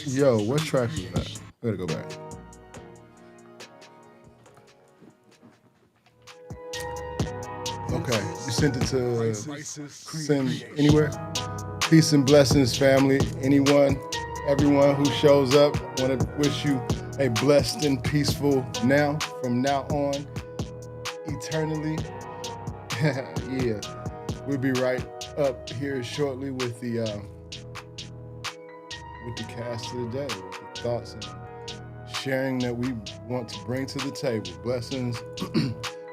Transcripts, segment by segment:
Yo, what track was that? I gotta go back. Okay, you sent it to send anywhere? Peace and blessings, family. Anyone, everyone who shows up, want to wish you a blessed and peaceful now, from now on, eternally. Yeah, we'll be right up here shortly with the cast of the day, with the thoughts and sharing that we want to bring to the table. Blessings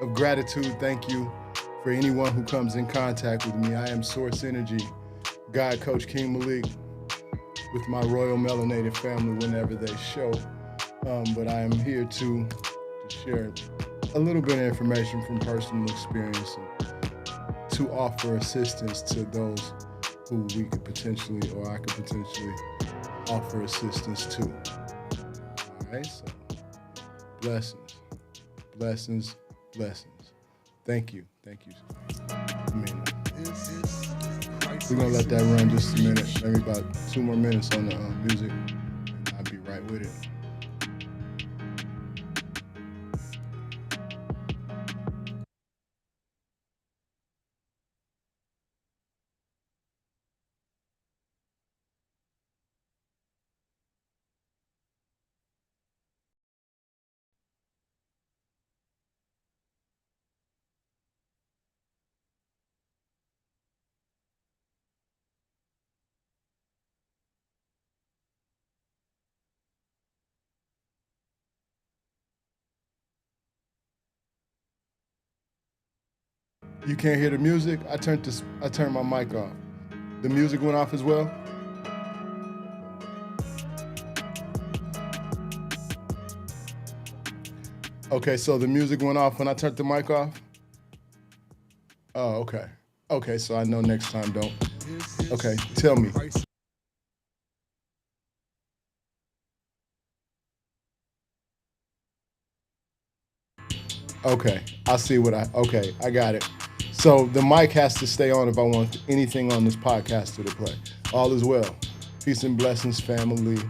of gratitude. Thank you for anyone who comes in contact with me. I am Source Energy, God Coach King Malik, with my Royal Melanated Family whenever they show. But I am here to share a little bit of information from personal experience and to offer assistance to those who we could potentially, or I could potentially offer assistance to. All right, so blessings, blessings, blessings. Thank you. I mean, we're gonna let that run just a minute, maybe about 2 more minutes on the music, and I'll be right with it. You can't hear the music? I turned my mic off. The music went off as well? Okay, so the music went off when I turned the mic off? Oh, okay. Okay, so I know next time don't. Okay, tell me. Okay, I got it. So the mic has to stay on if I want anything on this podcast to play. All is well. Peace and blessings, family.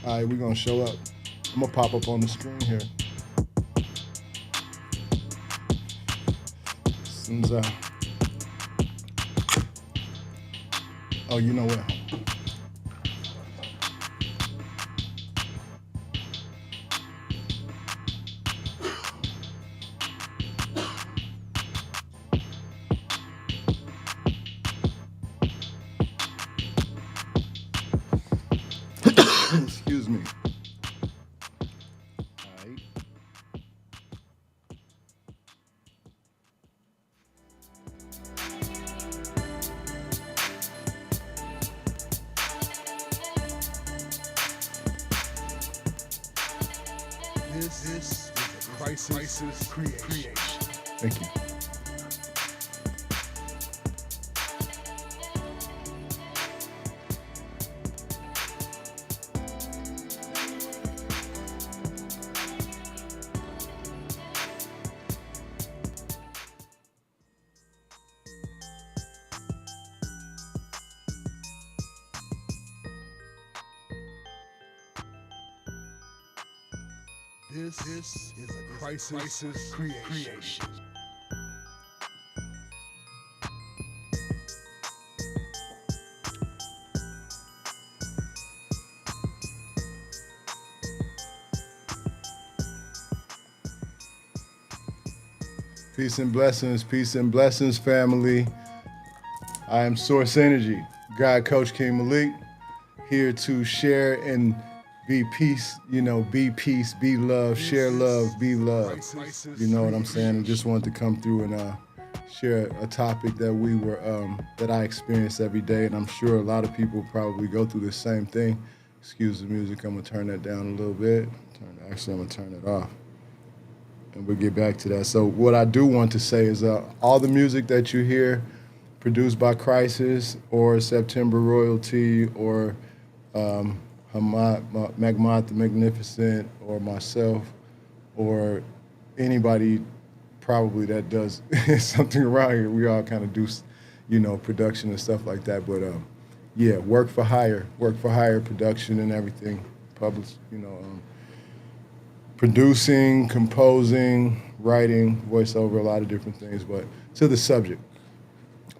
All right, we're gonna show up. I'm gonna pop up on the screen here. Since, oh, you know what? Excuse me. All right. This is a crisis creation. Thank you. This is a crisis creation. Peace and blessings, family. I am Source Energy, God Coach King Malik, here to share and be peace, be peace, be love, share love, be love. You know what I'm saying? I just wanted to come through and share a topic that I experience every day, and I'm sure a lot of people probably go through the same thing. Excuse the music, I'm gonna turn that down a little bit. Actually, I'm gonna turn it off. And we'll get back to that. So what I do want to say is all the music that you hear produced by Crisis or September Royalty or Magmat the Magnificent or myself or anybody probably that does something around here. We all kind of do, production and stuff like that. But yeah, work for hire production and everything, public, producing, composing, writing, voiceover, a lot of different things. But to the subject,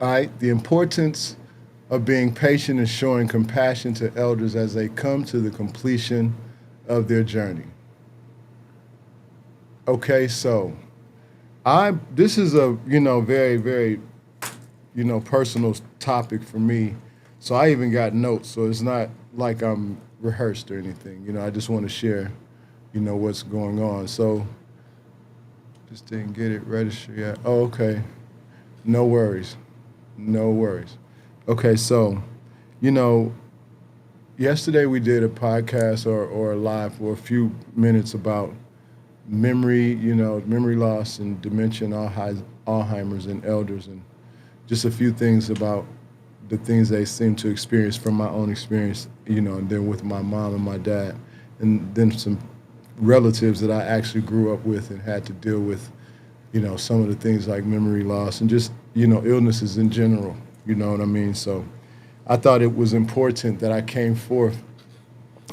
all right, the importance of being patient and showing compassion to elders as they come to the completion of their journey. Okay, so I this is a very very personal topic for me. So I even got notes. So it's not like I'm rehearsed or anything. I just want to share, what's going on. So just didn't get it registered yet. Oh, okay. No worries. No worries. Okay, so, you know, yesterday we did a podcast or a live for a few minutes about memory, memory loss and dementia and Alzheimer's and elders, and just a few things about the things they seem to experience from my own experience, and then with my mom and my dad, and then some relatives that I actually grew up with and had to deal with, some of the things like memory loss and just, illnesses in general, you know what I mean? So I thought it was important that I came forth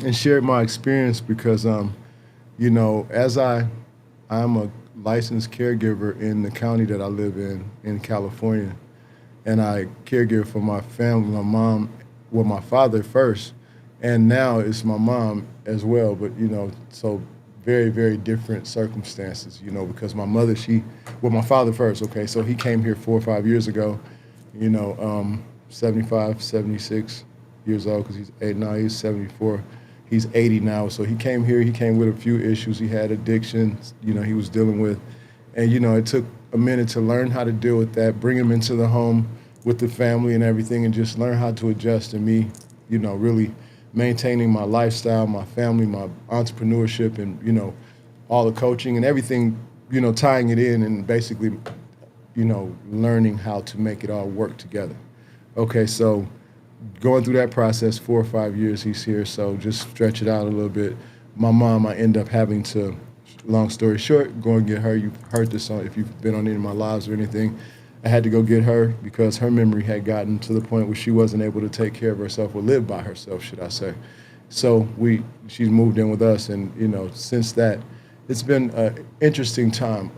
and shared my experience because, as I'm a licensed caregiver in the county that I live in California, and I caregiver for my family, my mom, well, my father first, and now it's my mom as well. But so very, very different circumstances. Because my father first. Okay, so he came here 4 or 5 years ago. You know, 75, 76 years old because he's eight now. He's 74. He's 80 now. So he came here. He came with a few issues. He had addictions. He was dealing with, and it took a minute to learn how to deal with that, bring him into the home with the family and everything, and just learn how to adjust. And me, really maintaining my lifestyle, my family, my entrepreneurship, and all the coaching and everything, tying it in and basically, learning how to make it all work together. Okay, so going through that process, 4 or 5 years he's here, so just stretch it out a little bit. My mom, I end up having to, long story short, go and get her. You've heard this if you've been on any of my lives or anything. I had to go get her because her memory had gotten to the point where she wasn't able to take care of herself or live by herself, should I say. So she's moved in with us, and since that, it's been an interesting time.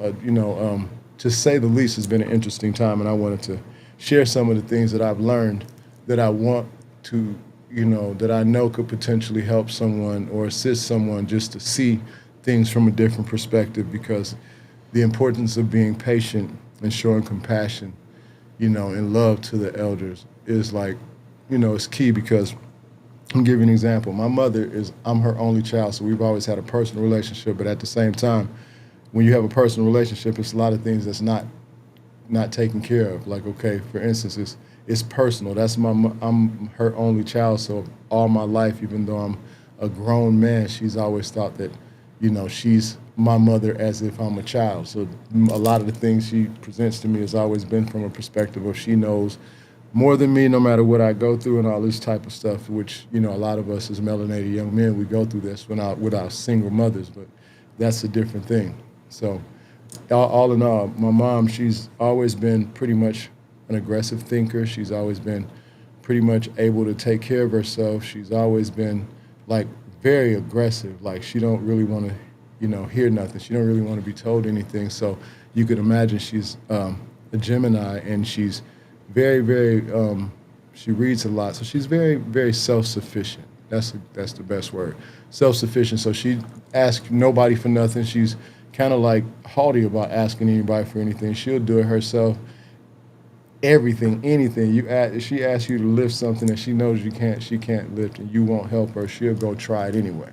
To say the least, it's been an interesting time, and I wanted to share some of the things that I've learned that I want to, that I know could potentially help someone or assist someone just to see things from a different perspective, because the importance of being patient and showing compassion, and love to the elders is like, it's key. Because I'll give you an example. My mother I'm her only child, so we've always had a personal relationship, but at the same time, when you have a personal relationship, it's a lot of things that's not taken care of. Like, okay, for instance, it's personal. I'm her only child, so all my life, even though I'm a grown man, she's always thought that, she's my mother as if I'm a child. So a lot of the things she presents to me has always been from a perspective of she knows more than me, no matter what I go through and all this type of stuff, which, a lot of us as melanated young men, we go through this with our single mothers, but that's a different thing. So all in all, my mom, she's always been pretty much an aggressive thinker. She's always been pretty much able to take care of herself. She's always been like very aggressive. Like she don't really want to, hear nothing. She don't really want to be told anything. So you could imagine she's a Gemini, and she's very, very, she reads a lot. So she's very, very self-sufficient. That's the best word. Self-sufficient. So she asks nobody for nothing. She's kind of like haughty about asking anybody for anything. She'll do it herself. Everything, anything she asks you to lift something that she knows she can't lift, and you won't help her, she'll go try it anyway.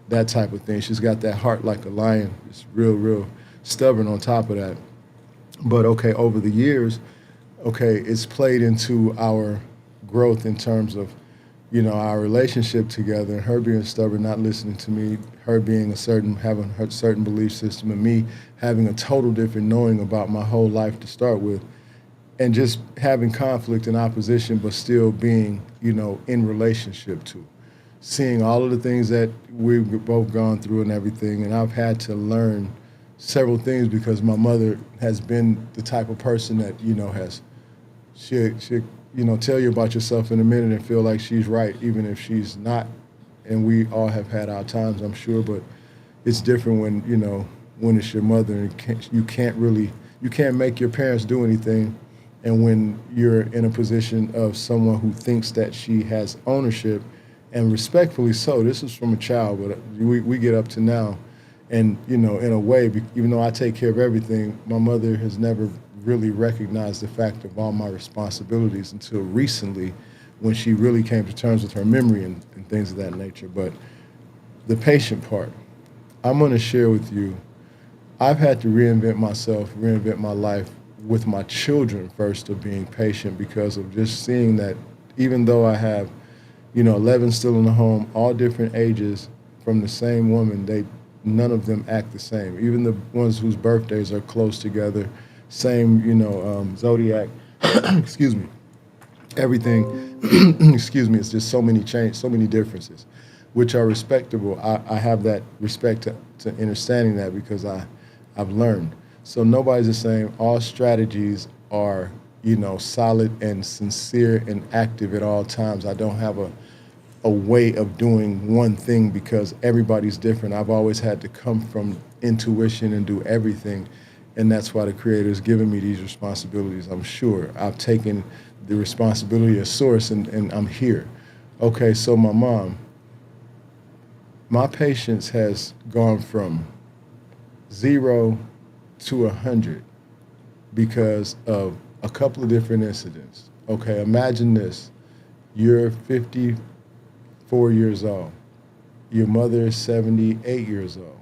That type of thing. She's got that heart like a lion. It's real, real stubborn on top of that. But okay, over the years, okay, it's played into our growth in terms of, our relationship together, and her being stubborn, not listening to me, her being having her certain belief system, and me having a total different knowing about my whole life to start with, and just having conflict and opposition, but still being, in relationship to, seeing all of the things that we've both gone through and everything. And I've had to learn several things because my mother has been the type of person that, has she'll tell you about yourself in a minute and feel like she's right, even if she's not. And we all have had our times, I'm sure, but it's different when when it's your mother and you can't make your parents do anything, and when you're in a position of someone who thinks that she has ownership, and respectfully so. This is from a child, but we get up to now, and in a way, even though I take care of everything, my mother has never really recognized the fact of all my responsibilities until recently, when she really came to terms with her memory and things of that nature. But the patient part, I'm going to share with you. I've had to reinvent myself, reinvent my life with my children first, of being patient, because of just seeing that even though I have, 11 still in the home, all different ages from the same woman, none of them act the same. Even the ones whose birthdays are close together, same, zodiac, excuse me, everything, excuse me, it's just so many so many differences, which are respectable. I have that respect to understanding that, because I've learned. So nobody's the same. All strategies are, solid and sincere and active at all times. I don't have a way of doing one thing, because everybody's different. I've always had to come from intuition and do everything. And that's why the Creator's given me these responsibilities. I'm sure I've taken the responsibility as source, and I'm here. Okay, so my mom, my patience has gone from 0 to 100 because of a couple of different incidents. Okay, imagine this. You're 54 years old. Your mother is 78 years old.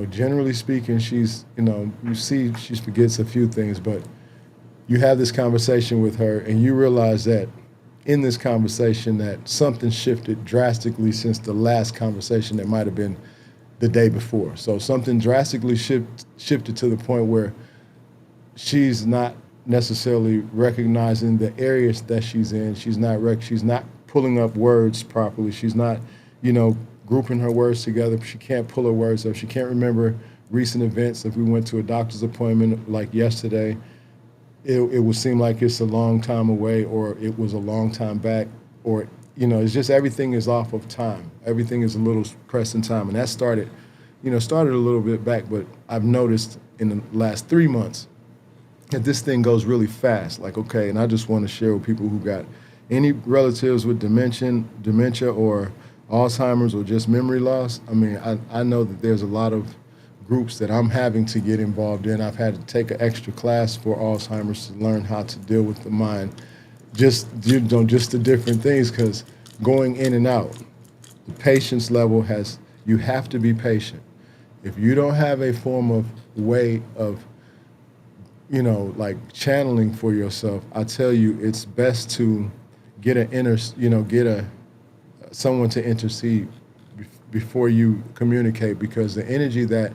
Generally speaking, she's, you see she forgets a few things, but you have this conversation with her and you realize that in this conversation that something shifted drastically since the last conversation that might have been the day before. So something drastically shifted to the point where she's not necessarily recognizing the areas that she's in. She's not pulling up words properly. She's not, grouping her words together. She can't pull her words up. She can't remember recent events. If we went to a doctor's appointment like yesterday, it would seem like it's a long time away, or it was a long time back, or it's just everything is off of time. Everything is a little pressed in time, and that started a little bit back. But I've noticed in the last 3 months that this thing goes really fast. Like, okay, and I just want to share with people who got any relatives with dementia or Alzheimer's or just memory loss. I mean, I know that there's a lot of groups that I'm having to get involved in. I've had to take an extra class for Alzheimer's to learn how to deal with the mind, just the different things, because going in and out, the patience level you have to be patient. If you don't have a form of way of, like channeling for yourself, I tell you, it's best to get someone to intercede before you communicate, because the energy that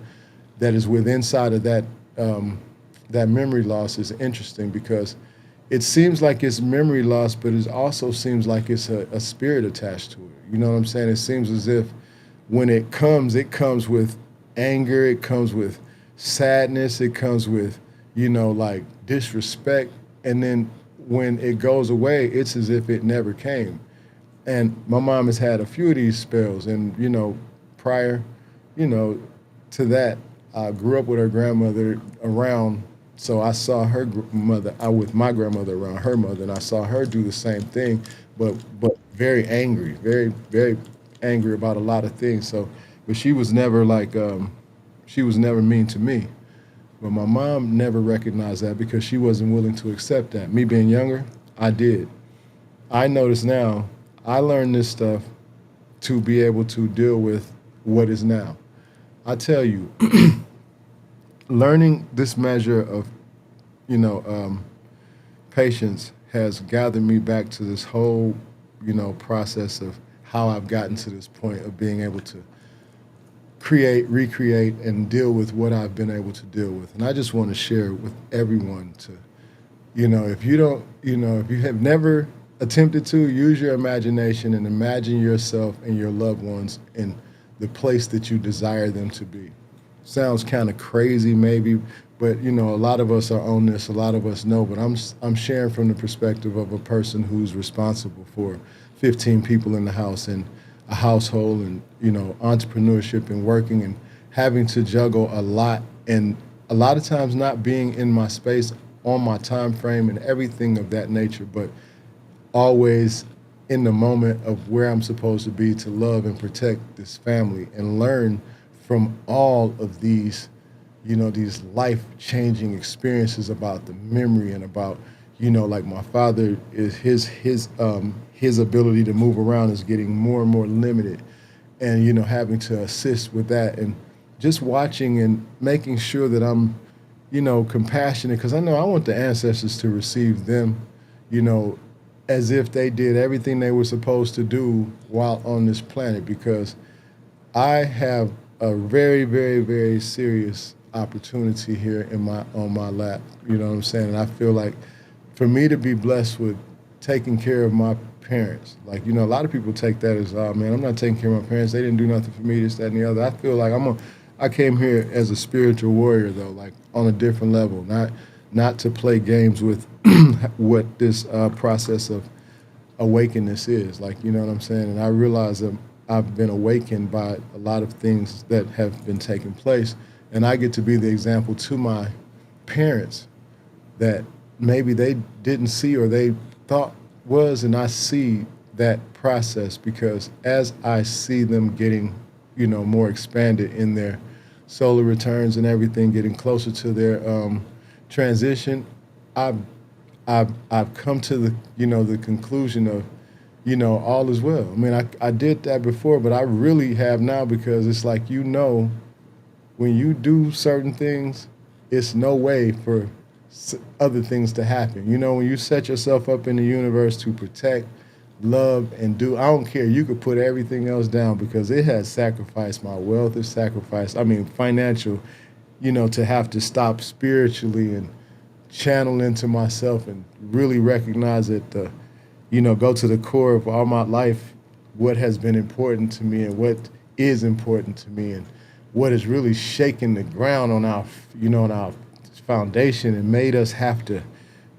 is inside of that memory loss is interesting, because it seems like it's memory loss, but it also seems like it's a spirit attached to it. You know what I'm saying? It seems as if when it comes with anger, it comes with sadness, it comes with, like disrespect. And then when it goes away, it's as if it never came. And my mom has had a few of these spells. And, prior, to that, I grew up with her grandmother around. So I saw her mother, with my grandmother around her mother, and I saw her do the same thing, but very angry, very, very angry about a lot of things. So, but she was never she was never mean to me. But my mom never recognized that, because she wasn't willing to accept that. Me being younger, I did. I notice now, I learned this stuff to be able to deal with what is now. I tell you, learning this measure of, patience has gathered me back to this whole, process of how I've gotten to this point of being able to create, recreate, and deal with what I've been able to deal with. And I just want to share with everyone to, if you don't, if you have never attempted to, use your imagination and imagine yourself and your loved ones in the place that you desire them to be. Sounds kind of crazy maybe, But a lot of us are on this. A lot of us know. But I'm sharing from the perspective of a person who's responsible for 15 people in the house and a household, and entrepreneurship and working and having to juggle a lot, and a lot of times not being in my space on my time frame and everything of that nature, but always in the moment of where I'm supposed to be to love and protect this family and learn from all of these life changing experiences about the memory and about, like my father is his ability to move around is getting more and more limited, and having to assist with that, and just watching and making sure that I'm compassionate, because I know I want the ancestors to receive them, you know, as if they did everything they were supposed to do while on this planet, because I have a very, very, very serious opportunity here on my lap. You know what I'm saying? And I feel like for me to be blessed with taking care of my parents, like a lot of people take that as, oh man, I'm not taking care of my parents. They didn't do nothing for me, this, that, and the other. I feel like I came here as a spiritual warrior though, like on a different level, not to play games with what this process of awakeness is. Like, you know what I'm saying? And I realize that I've been awakened by a lot of things that have been taking place. And I get to be the example to my parents that maybe they didn't see or they thought was, and I see that process because as I see them getting, more expanded in their solar returns and everything, getting closer to their transition, I've I've come to the conclusion of, all is well. I mean, I did that before, but I really have now, because it's like, when you do certain things, it's no way for other things to happen. When you set yourself up in the universe to protect, love, and do, I don't care. You could put everything else down because it has sacrificed my wealth. It's sacrificed, I mean, financial, to have to stop spiritually and channel into myself and really recognize that go to the core of all my life, what has been important to me and what is important to me and what has really shaken the ground on our foundation and made us have to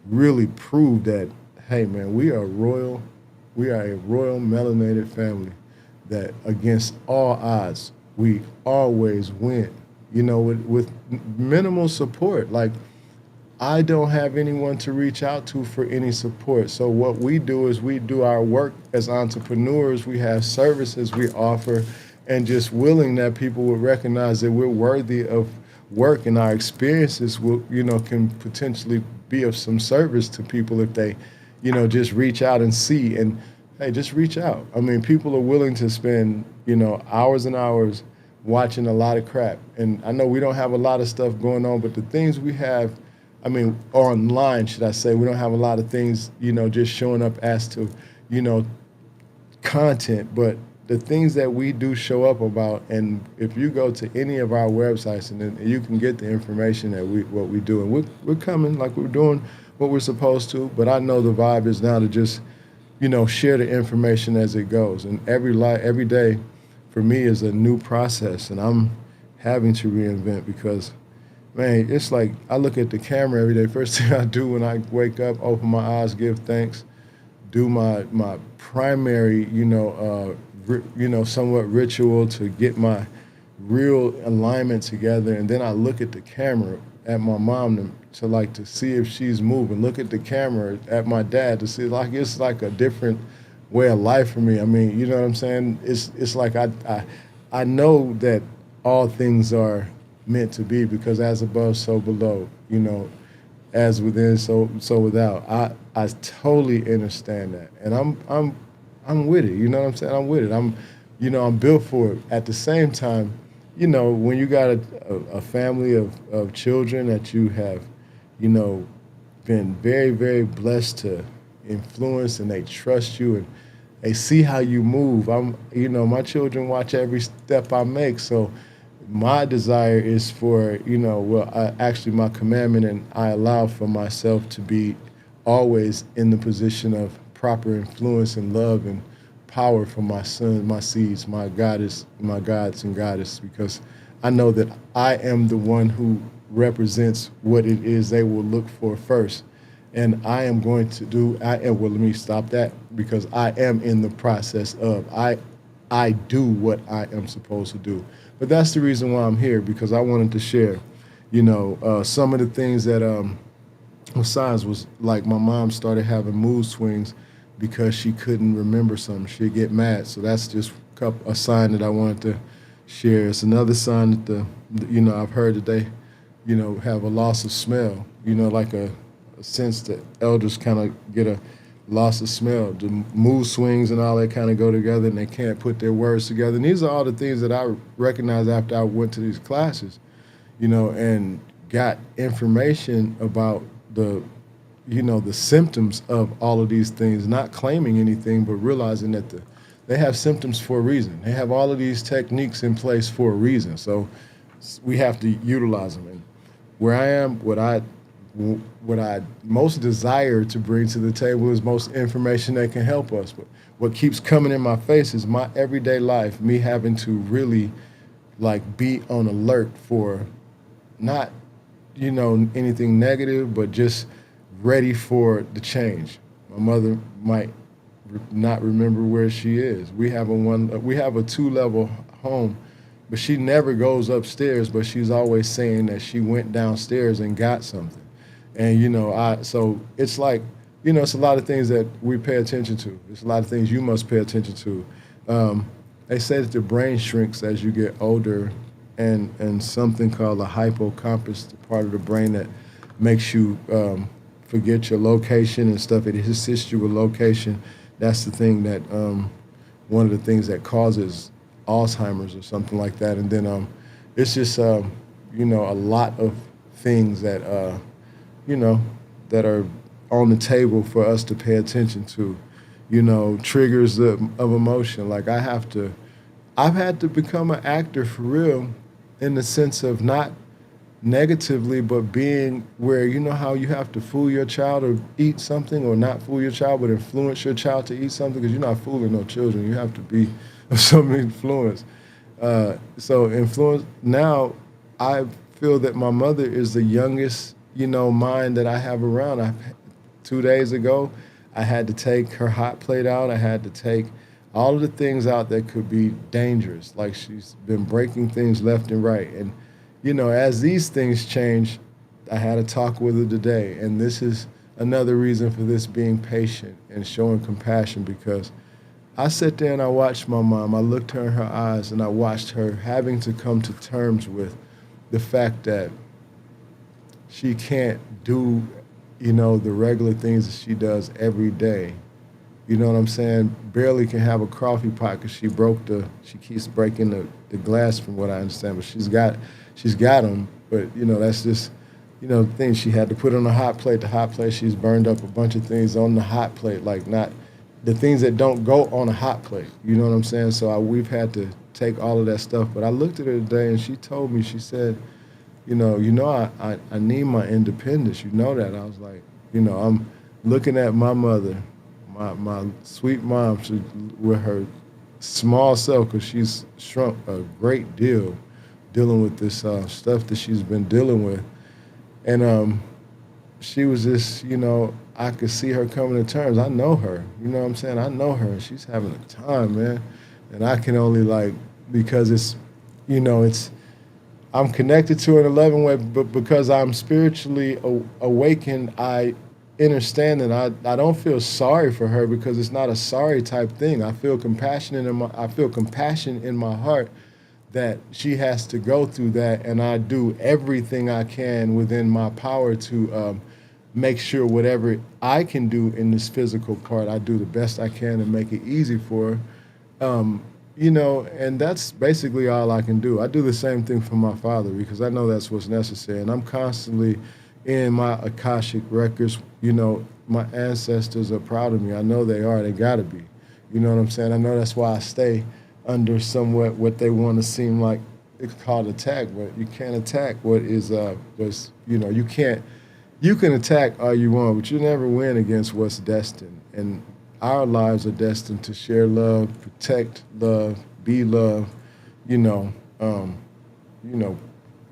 really prove that, hey man, we are a royal melanated family that against all odds, we always win, with minimal support. Like, I don't have anyone to reach out to for any support. So what we do is we do our work as entrepreneurs. We have services we offer, and just willing that people will recognize that we're worthy of work, and our experiences will, can potentially be of some service to people if they, just reach out and see. And hey, just reach out. I mean, people are willing to spend, hours and hours watching a lot of crap. And I know we don't have a lot of stuff going on, but the things we have, I mean, online, should I say, we don't have a lot of things, just showing up as to, you know, content, but the things that we do show up about, and if you go to any of our websites, and then you can get the information that what we do, and we're coming, like we're doing what we're supposed to, but I know the vibe is now to just, share the information as it goes, and every day for me is a new process, and I'm having to reinvent because, man, it's like I look at the camera every day. First thing I do when I wake up, open my eyes, give thanks, do my primary, somewhat ritual to get my real alignment together, and then I look at the camera at my mom to see if she's moving. Look at the camera at my dad to see, like, it's like a different way of life for me. I mean, you know what I'm saying? It's like I know that all things are meant to be, because as above, so below. As within, so without. I totally understand that, and I'm with it. You know what I'm saying? I'm with it. I'm built for it. At the same time, when you got a family of children that you have, been very, very blessed to influence, and they trust you and they see how you move. My children watch every step I make, so my desire is for, my commandment, and I allow for myself to be always in the position of proper influence and love and power for my sons, my seeds, my gods and goddess, because I know that I am the one who represents what it is they will look for first. And I am going to do. I am. Well, let me stop that because I am in the process of. I do what I am supposed to do. But that's the reason why I'm here because I wanted to share, some of the things that signs was like my mom started having mood swings because she couldn't remember something. She'd get mad. So that's just a sign that I wanted to share. It's another sign that I've heard that they, have a loss of smell. Like a sense that elders kind of get a loss of smell. The mood swings and all that kind of go together, and they can't put their words together. And these are all the things that I recognized after I went to these classes, and got information about the symptoms of all of these things, not claiming anything, but realizing that they have symptoms for a reason. They have all of these techniques in place for a reason. So we have to utilize them. And where I am, what I most desire to bring to the table is most information that can help us. But what keeps coming in my face is my everyday life, me having to really like be on alert for not, anything negative, but just ready for the change. My mother might not remember where she is. We have a 2-level home, but she never goes upstairs, but she's always saying that she went downstairs and got something. And so it's like, it's a lot of things that we pay attention to. It's a lot of things you must pay attention to. They say that the brain shrinks as you get older, and something called the hippocampus, the part of the brain that makes you forget your location and stuff. It assists you with location. That's the thing that one of the things that causes Alzheimer's or something like that. And then it's just a lot of things that that are on the table for us to pay attention to. Triggers of emotion. Like I've had to become an actor for real, in the sense of not negatively, but being where how you have to fool your child or eat something, or not fool your child, but influence your child to eat something, because you're not fooling no children. You have to be of some influence. So influence. Now, I feel that my mother is the youngest, mind that I have around. 2 days ago, I had to take her hot plate out. I had to take all of the things out that could be dangerous. Like she's been breaking things left and right. And, as these things change, I had a talk with her today. And this is another reason for this being patient and showing compassion, because I sat there and I watched my mom. I looked her in her eyes and I watched her having to come to terms with the fact that she can't do, the regular things that she does every day. You know what I'm saying? Barely can have a coffee pot because she keeps breaking the glass, from what I understand. But she's got them. But, that's just, the thing. She had to put on a hot plate. The hot plate, she's burned up a bunch of things on the hot plate, like not the things that don't go on a hot plate. You know what I'm saying? So we've had to take all of that stuff. But I looked at her today and she told me, she said, I need my independence. You know that. I was like, I'm looking at my mother, my sweet mom, with her small self, because she's shrunk a great deal dealing with this stuff that she's been dealing with. And she was just, I could see her coming to terms. I know her. You know what I'm saying? I know her. And she's having a time, man. And I can only because it's, I'm connected to her in a loving way, but because I'm spiritually awakened, I understand that I don't feel sorry for her, because it's not a sorry type thing. I feel compassion in my heart that she has to go through that, and I do everything I can within my power to make sure whatever I can do in this physical part, I do the best I can to make it easy for her. And that's basically all I can do. I do the same thing for my father, because I know that's what's necessary. And I'm constantly in my Akashic records. My ancestors are proud of me. I know they are. They got to be. You know what I'm saying? I know that's why I stay under somewhat what they want to seem like. It's called attack, but you can't attack what is, you can attack all you want, but you never win against what's destined. And our lives are destined to share love, protect love, be love, go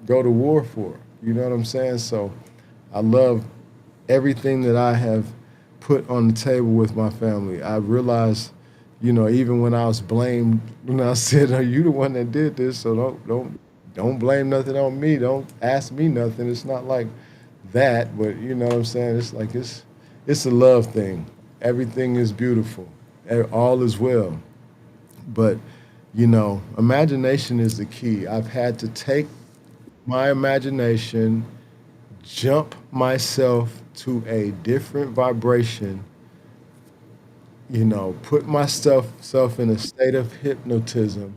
to war for. You know what I'm saying? So I love everything that I have put on the table with my family. I realized, even when I was blamed, when I said, "Are you the one that did this?" So don't blame nothing on me. Don't ask me nothing. It's not like that, but you know what I'm saying? It's like it's a love thing. Everything is beautiful. All is well. But imagination is the key. I've had to take my imagination, jump myself to a different vibration, put myself in a state of hypnotism,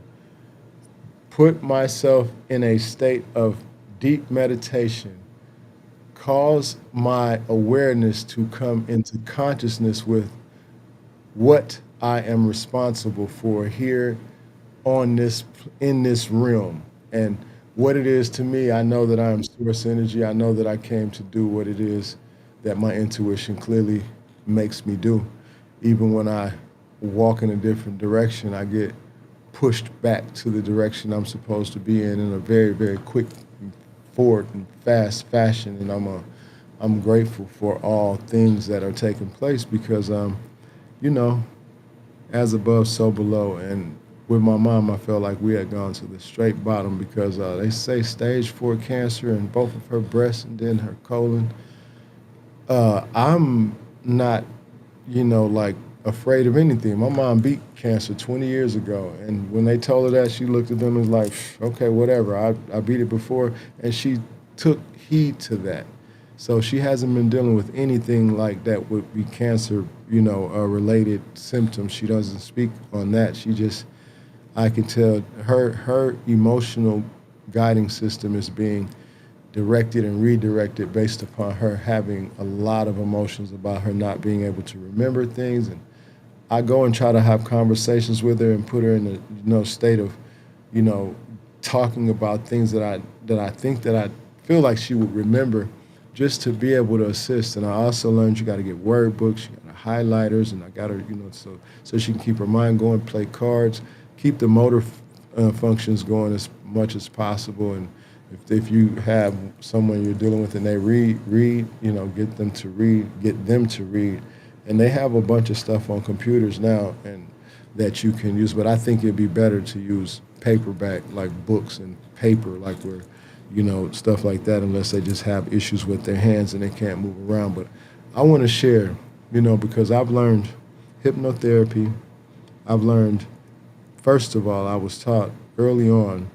put myself in a state of deep meditation, cause my awareness to come into consciousness with what I am responsible for here on this in this realm. And what it is to me, I know that I am source energy. I know that I came to do what it is that my intuition clearly makes me do. Even when I walk in a different direction, I get pushed back to the direction I'm supposed to be in a very, very quick, forward, and fast fashion. And I'm grateful for all things that are taking place because, you know, as above, so below. And with my mom, I felt like we had gone to the straight bottom because they say stage 4 cancer in both of her breasts and then her colon. I'm not, like afraid of anything. My mom beat cancer 20 years ago. And when they told her that, she looked at them and was like, okay, whatever. I beat it before. And she took heed to that. So she hasn't been dealing with anything like that would be cancer, related symptoms. She doesn't speak on that. She just, I can tell her emotional guiding system is being directed and redirected based upon her having a lot of emotions about her not being able to remember things. And I go and try to have conversations with her and put her in a state of, you know, talking about things that I think that I feel like she would remember, just to be able to assist. And I also learned you got to get word books, you got highlighters, and I got her, so she can keep her mind going, play cards, keep the motor functions going as much as possible. And if you have someone you're dealing with and they read, get them to read. And they have a bunch of stuff on computers now and that you can use, but I think it'd be better to use paperback, like books and paper, like where, stuff like that, unless they just have issues with their hands and they can't move around. But I want to share, because I've learned hypnotherapy. I've learned, first of all, I was taught early on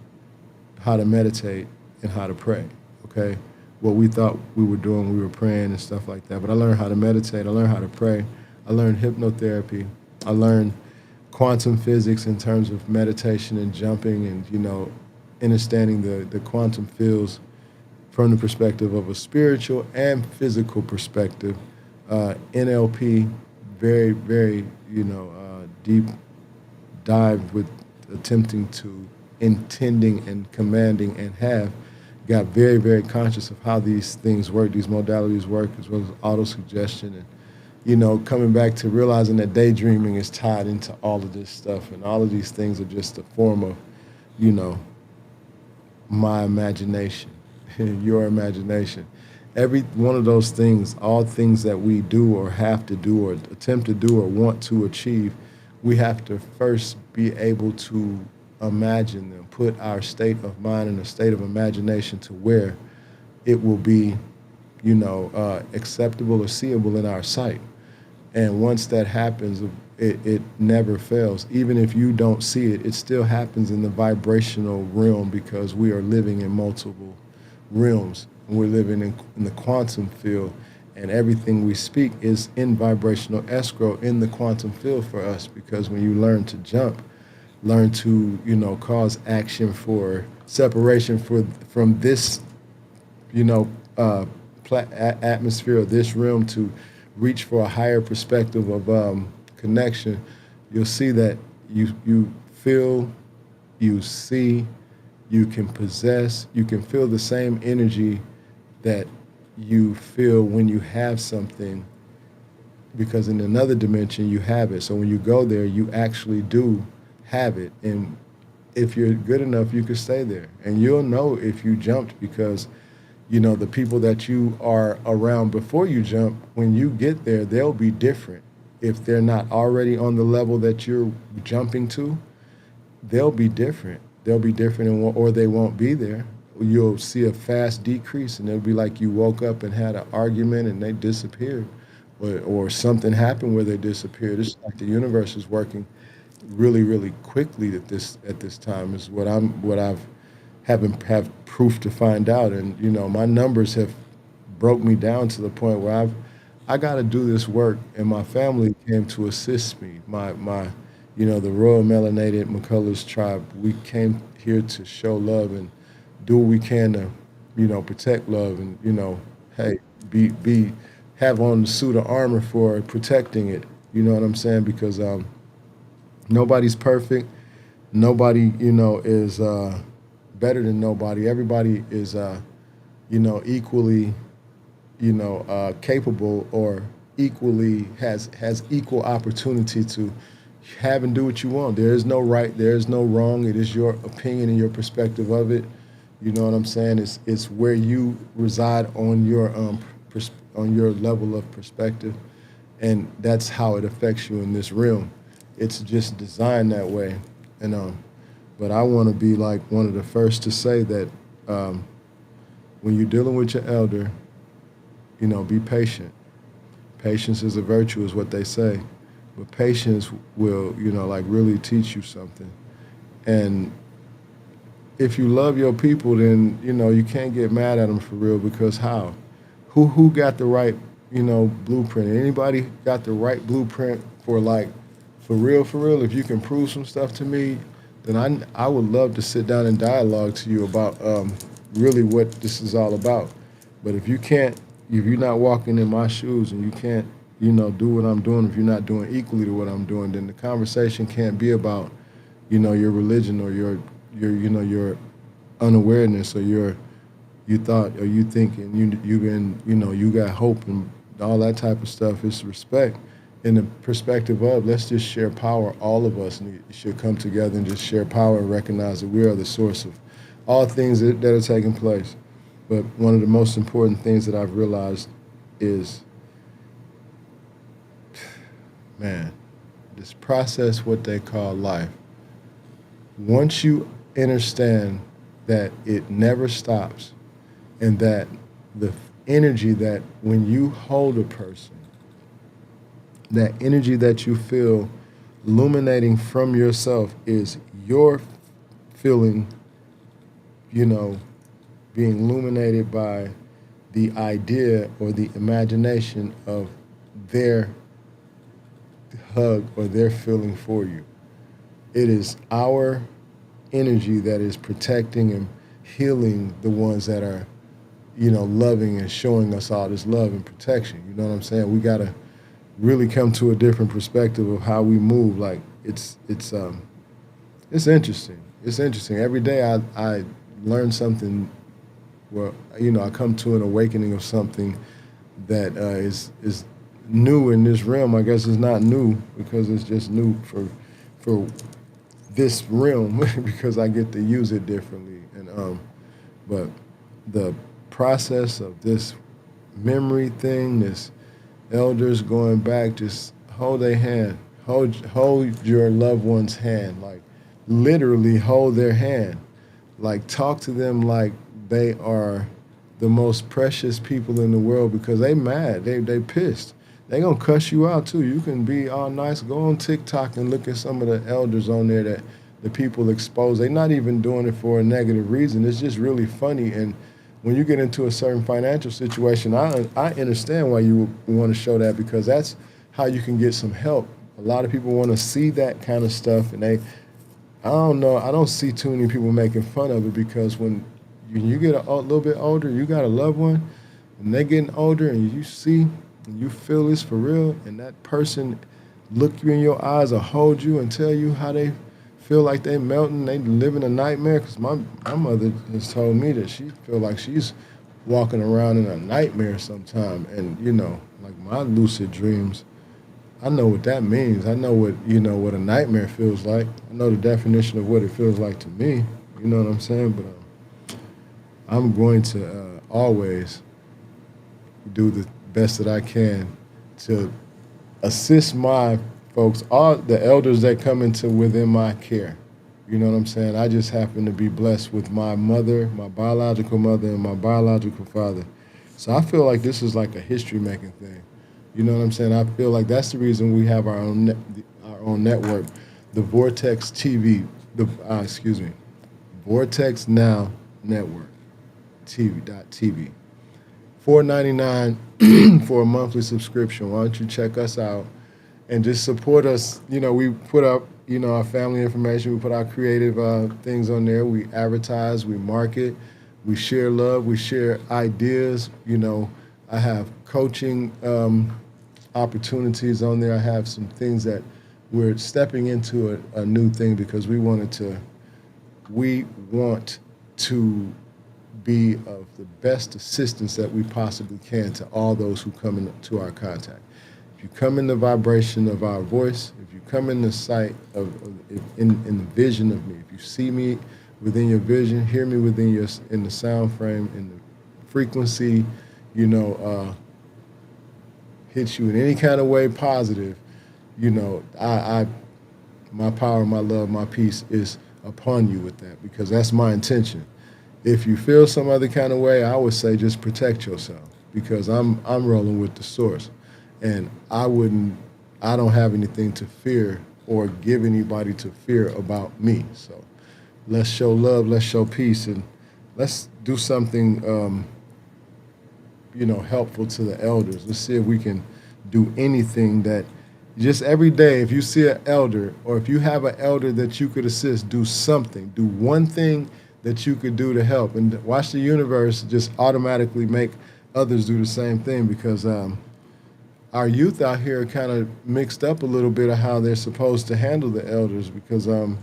how to meditate and how to pray, okay? What we thought we were doing, we were praying and stuff like that. But I learned how to meditate, I learned how to pray, I learned hypnotherapy, I learned quantum physics in terms of meditation and jumping and, understanding the quantum fields from the perspective of a spiritual and physical perspective. NLP, very, very, deep dive with attempting to intending and commanding and have got very, very conscious of how these things work, these modalities work, as well as auto-suggestion. And, coming back to realizing that daydreaming is tied into all of this stuff. And all of these things are just a form of, my imagination, your imagination. Every one of those things, all things that we do or have to do or attempt to do or want to achieve, we have to first be able to imagine them, put our state of mind in a state of imagination to where it will be, acceptable or seeable in our sight. And once that happens, it never fails. Even if you don't see it, it still happens in the vibrational realm because we are living in multiple realms. We're living in the quantum field, and everything we speak is in vibrational escrow in the quantum field for us, because when you learn to jump, learn to, cause action for separation from this, atmosphere of this realm to reach for a higher perspective of connection, you'll see that you feel, you see, you can possess, you can feel the same energy that you feel when you have something, because in another dimension you have it. So when you go there, you actually do have it. And if you're good enough, you can stay there. And you'll know if you jumped because the people that you are around before you jump, when you get there, they'll be different. If they're not already on the level that you're jumping to, they'll be different. They'll be different, or they won't be there. You'll see a fast decrease, and it'll be like you woke up and had an argument and they disappeared, or something happened where they disappeared. It's like the universe is working really, really quickly at this time. Is what I've haven't have proof to find out, and my numbers have broke me down to the point where I got to do this work, and my family came to assist me. The Royal Melanated McCullers tribe, we came here to show love and do what we can to, protect love, and hey, be have on the suit of armor for protecting it. You know what I'm saying? Because nobody's perfect. Nobody, is better than nobody. Everybody is, equally, capable, or equally has equal opportunity to have and do what you want. There is no right, there is no wrong. It is your opinion and your perspective of it. You know what I'm saying? It's where you reside on your level of perspective, and that's how it affects you in this realm. It's just designed that way, and but I want to be like one of the first to say that when you're dealing with your elder, be patient. Patience is a virtue, is what they say. But patience will, like really teach you something. And if you love your people, then, you can't get mad at them for real, because how? Who got the right, blueprint? Anybody got the right blueprint for, like, for real, for real? If you can prove some stuff to me, then I would love to sit down and dialogue to you about really what this is all about. But if you can't, if you're not walking in my shoes, and you can't, do what I'm doing, if you're not doing equally to what I'm doing, then the conversation can't be about, your religion, or your unawareness, or you thought, or you thinking, you've been, you got hope and all that type of stuff. It's respect in the perspective of, let's just share power. All of us should come together and just share power and recognize that we are the source of all things that are taking place. But one of the most important things that I've realized is, man, this process, what they call life. Once you understand that it never stops, and that the energy that when you hold a person, that energy that you feel illuminating from yourself is your feeling, being illuminated by the idea or the imagination of their hug or their feeling for you. It is our energy that is protecting and healing the ones that are, loving and showing us all this love and protection. You know what I'm saying? We gotta really come to a different perspective of how we move. Like it's interesting. It's interesting. Every day I learn something. Well, I come to an awakening of something that is new in this realm. I guess it's not new because it's just new for this realm because I get to use it differently. And but the process of this memory thing, this elders going back, just hold their hand, hold your loved one's hand, like literally hold their hand, like talk to them like they are the most precious people in the world, because they mad, they pissed. They gonna cuss you out too. You can be all nice. Go on TikTok and look at some of the elders on there that the people expose. They're not even doing it for a negative reason. It's just really funny. And when you get into a certain financial situation, I understand why you want to show that, because that's how you can get some help. A lot of people want to see that kind of stuff, and I don't know, I don't see too many people making fun of it, because when you get a little bit older, you got a loved one, and they're getting older, and you see and you feel this for real, and that person look you in your eyes or hold you and tell you how they feel like they melting, they living a nightmare. Because my mother has told me that she feel like she's walking around in a nightmare sometime. And, like my lucid dreams, I know what that means. I know what a nightmare feels like. I know the definition of what it feels like to me. You know what I'm saying? But I'm going to always do the best that I can to assist my folks, all the elders that come into within my care. You know what I'm saying? I just happen to be blessed with my mother, my biological mother, and my biological father. So I feel like this is like a history making thing. You know what I'm saying? I feel like that's the reason we have our own network, the Vortex TV, the excuse me, Vortex Now Network, TV.tv. $4.99 for a monthly subscription. Why don't you check us out and just support us? You know, we put up, our family information. We put our creative things on there. We advertise, we market, we share love, we share ideas. I have coaching opportunities on there. I have some things that we're stepping into a new thing because we want to be of the best assistance that we possibly can to all those who come into our contact. If you come in the vibration of our voice, if you come in the sight in the vision of me, if you see me within your vision, hear me in the sound frame, in the frequency, hit you in any kind of way positive, my power, my love, my peace is upon you with that because that's my intention. If you feel some other kind of way, I would say just protect yourself because I'm rolling with the source, and I don't have anything to fear or give anybody to fear about me. So let's show love, let's show peace, and let's do something helpful to the elders. Let's see if we can do anything that just every day, if you see an elder or if you have an elder that you could assist, do something. Do one thing that you could do to help, and watch the universe just automatically make others do the same thing because our youth out here are kind of mixed up a little bit of how they're supposed to handle the elders because, I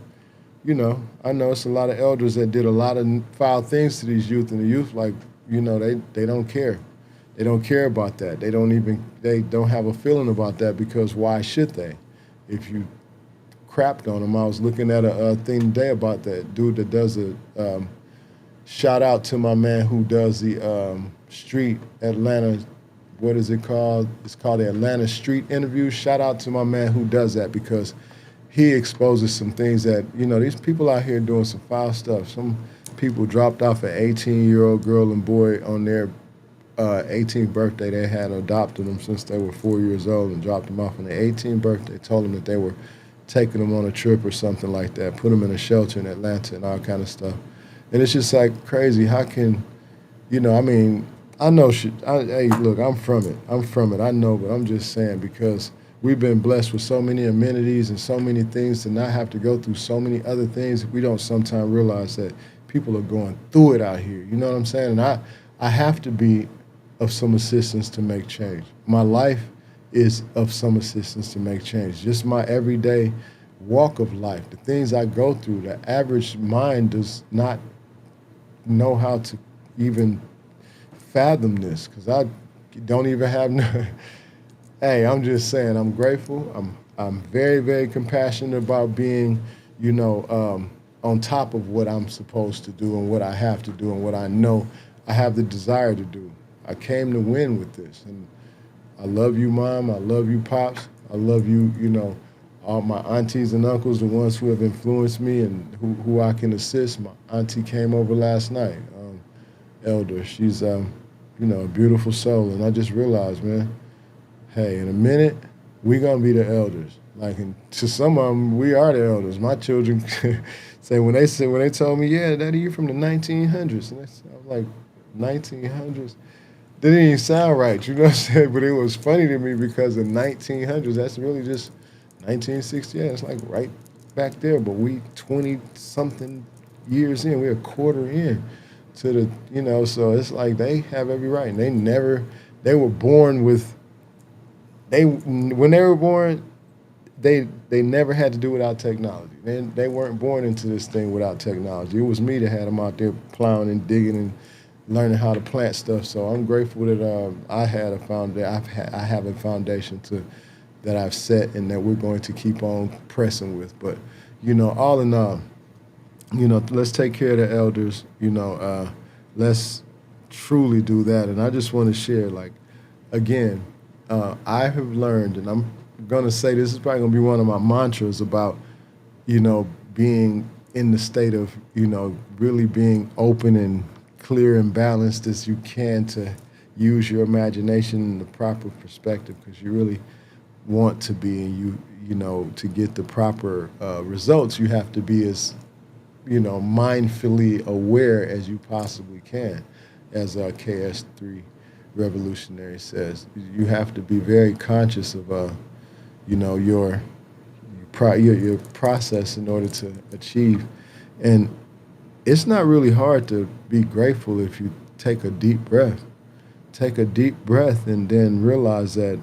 know it's a lot of elders that did a lot of foul things to these youth, and the youth, they don't care. They don't care about that. They don't have a feeling about that because why should they? If you crapped on them. I was looking at a thing today about that dude that does shout out to my man who does the street Atlanta, what is it called? It's called the Atlanta Street Interview. Shout out to my man who does that because he exposes some things that, these people out here doing some foul stuff. Some people dropped off an 18-year-old girl and boy on their 18th birthday. They had adopted them since they were 4 years old and dropped them off on their 18th birthday, told them that they were taking them on a trip or something like that, put them in a shelter in Atlanta and all kind of stuff. And it's just like crazy. How can, I know shit. Hey, look, I'm from it. I know, but I'm just saying because we've been blessed with so many amenities and so many things to not have to go through so many other things. We don't sometimes realize that people are going through it out here. You know what I'm saying? And I have to be of some assistance to make change. My life is of some assistance to make change. Just my everyday walk of life, the things I go through, the average mind does not know how to even fathom this because I don't even have no. Hey, I'm just saying I'm grateful. I'm very, very compassionate about being, on top of what I'm supposed to do and what I have to do and what I know I have the desire to do. I came to win with this, and I love you, Mom. I love you, Pops. I love you, all my aunties and uncles, the ones who have influenced me and who I can assist. My auntie came over last night, Elder. She's, a beautiful soul. And I just realized, man, hey, in a minute, we're going to be the elders. Like, to some of them, we are the elders. My children say, when they told me, yeah, Daddy, you're from the 1900s. And I was like, 1900s? That didn't even sound right, you know what I'm saying? But it was funny to me because the 1900s, that's really just 1968. It's like right back there, but we 20-something years in. We're a quarter in to the, so it's like they have every right. And they were born with, when they were born, they never had to do without technology. They weren't born into this thing without technology. It was me that had them out there plowing and digging and learning how to plant stuff. So I'm grateful that I have a foundation that I've set and that we're going to keep on pressing with. But, all in all, let's take care of the elders. Let's truly do that. And I just want to share, like, again, I have learned, and I'm gonna say this is probably gonna be one of my mantras about, being in the state of, really being open and clear and balanced as you can to use your imagination in the proper perspective, because you really want to be, and to get the proper results, you have to be as, mindfully aware as you possibly can, as KS3 Revolutionary says. You have to be very conscious of, your your process in order to achieve. And it's not really hard to be grateful if you take a deep breath. Take a deep breath and then realize that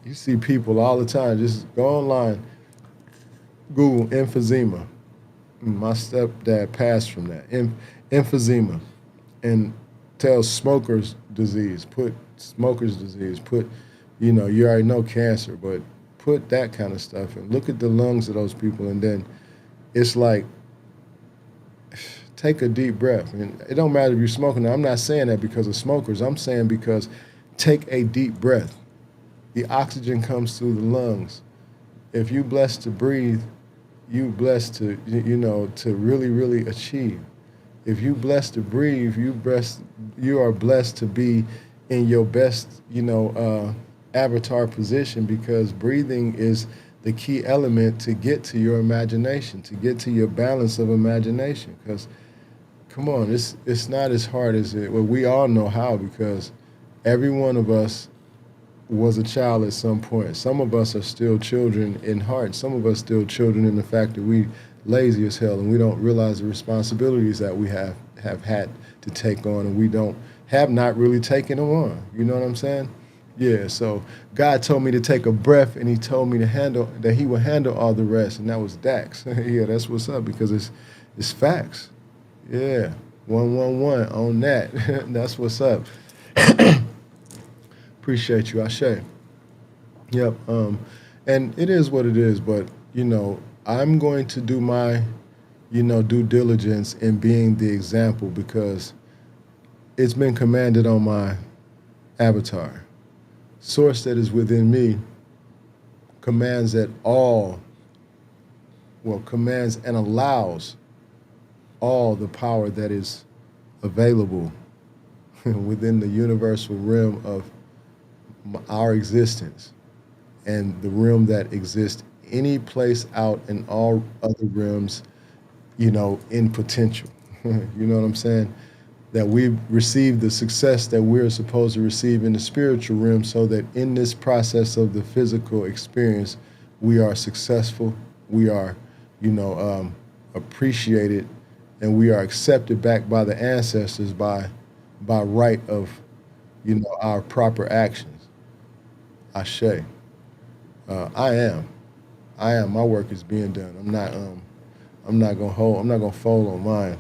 you see people all the time. Just go online, Google emphysema. My stepdad passed from that. Emphysema. And tell smokers disease. Put smokers disease. Put, you already know cancer, but put that kind of stuff and look at the lungs of those people. And then it's like, take a deep breath. And it don't matter if you're smoking. Now, I'm not saying that because of smokers. I'm saying because take a deep breath. The oxygen comes through the lungs. If you blessed to breathe, you blessed to, to really, really achieve. If you blessed to breathe, you are blessed to be in your best, avatar position, because breathing is the key element to get to your imagination, to get to your balance of imagination. Because, come on, it's not as hard as it. Well, we all know how, because every one of us was a child at some point. Some of us are still children in heart. Some of us still children in the fact that we lazy as hell and we don't realize the responsibilities that we have had to take on, and we have not really taken them on. You know what I'm saying? Yeah, so God told me to take a breath, and he told me that he would handle all the rest, and that was Dax. Yeah, that's what's up, because it's facts. Yeah, 111 on that. That's what's up. Appreciate you, Ashe. Yep. And it is what it is, but I'm going to do my, due diligence in being the example, because it's been commanded on my avatar. Source that is within me commands commands and allows all the power that is available within the universal realm of our existence, and the realm that exists any place out in all other realms, in potential. You know what I'm saying? That we receive the success that we're supposed to receive in the spiritual realm, so that in this process of the physical experience, we are successful, we are, appreciated, and we are accepted back by the ancestors by right of, our proper actions. Ashe. I am. My work is being done. I'm not gonna fold on mine.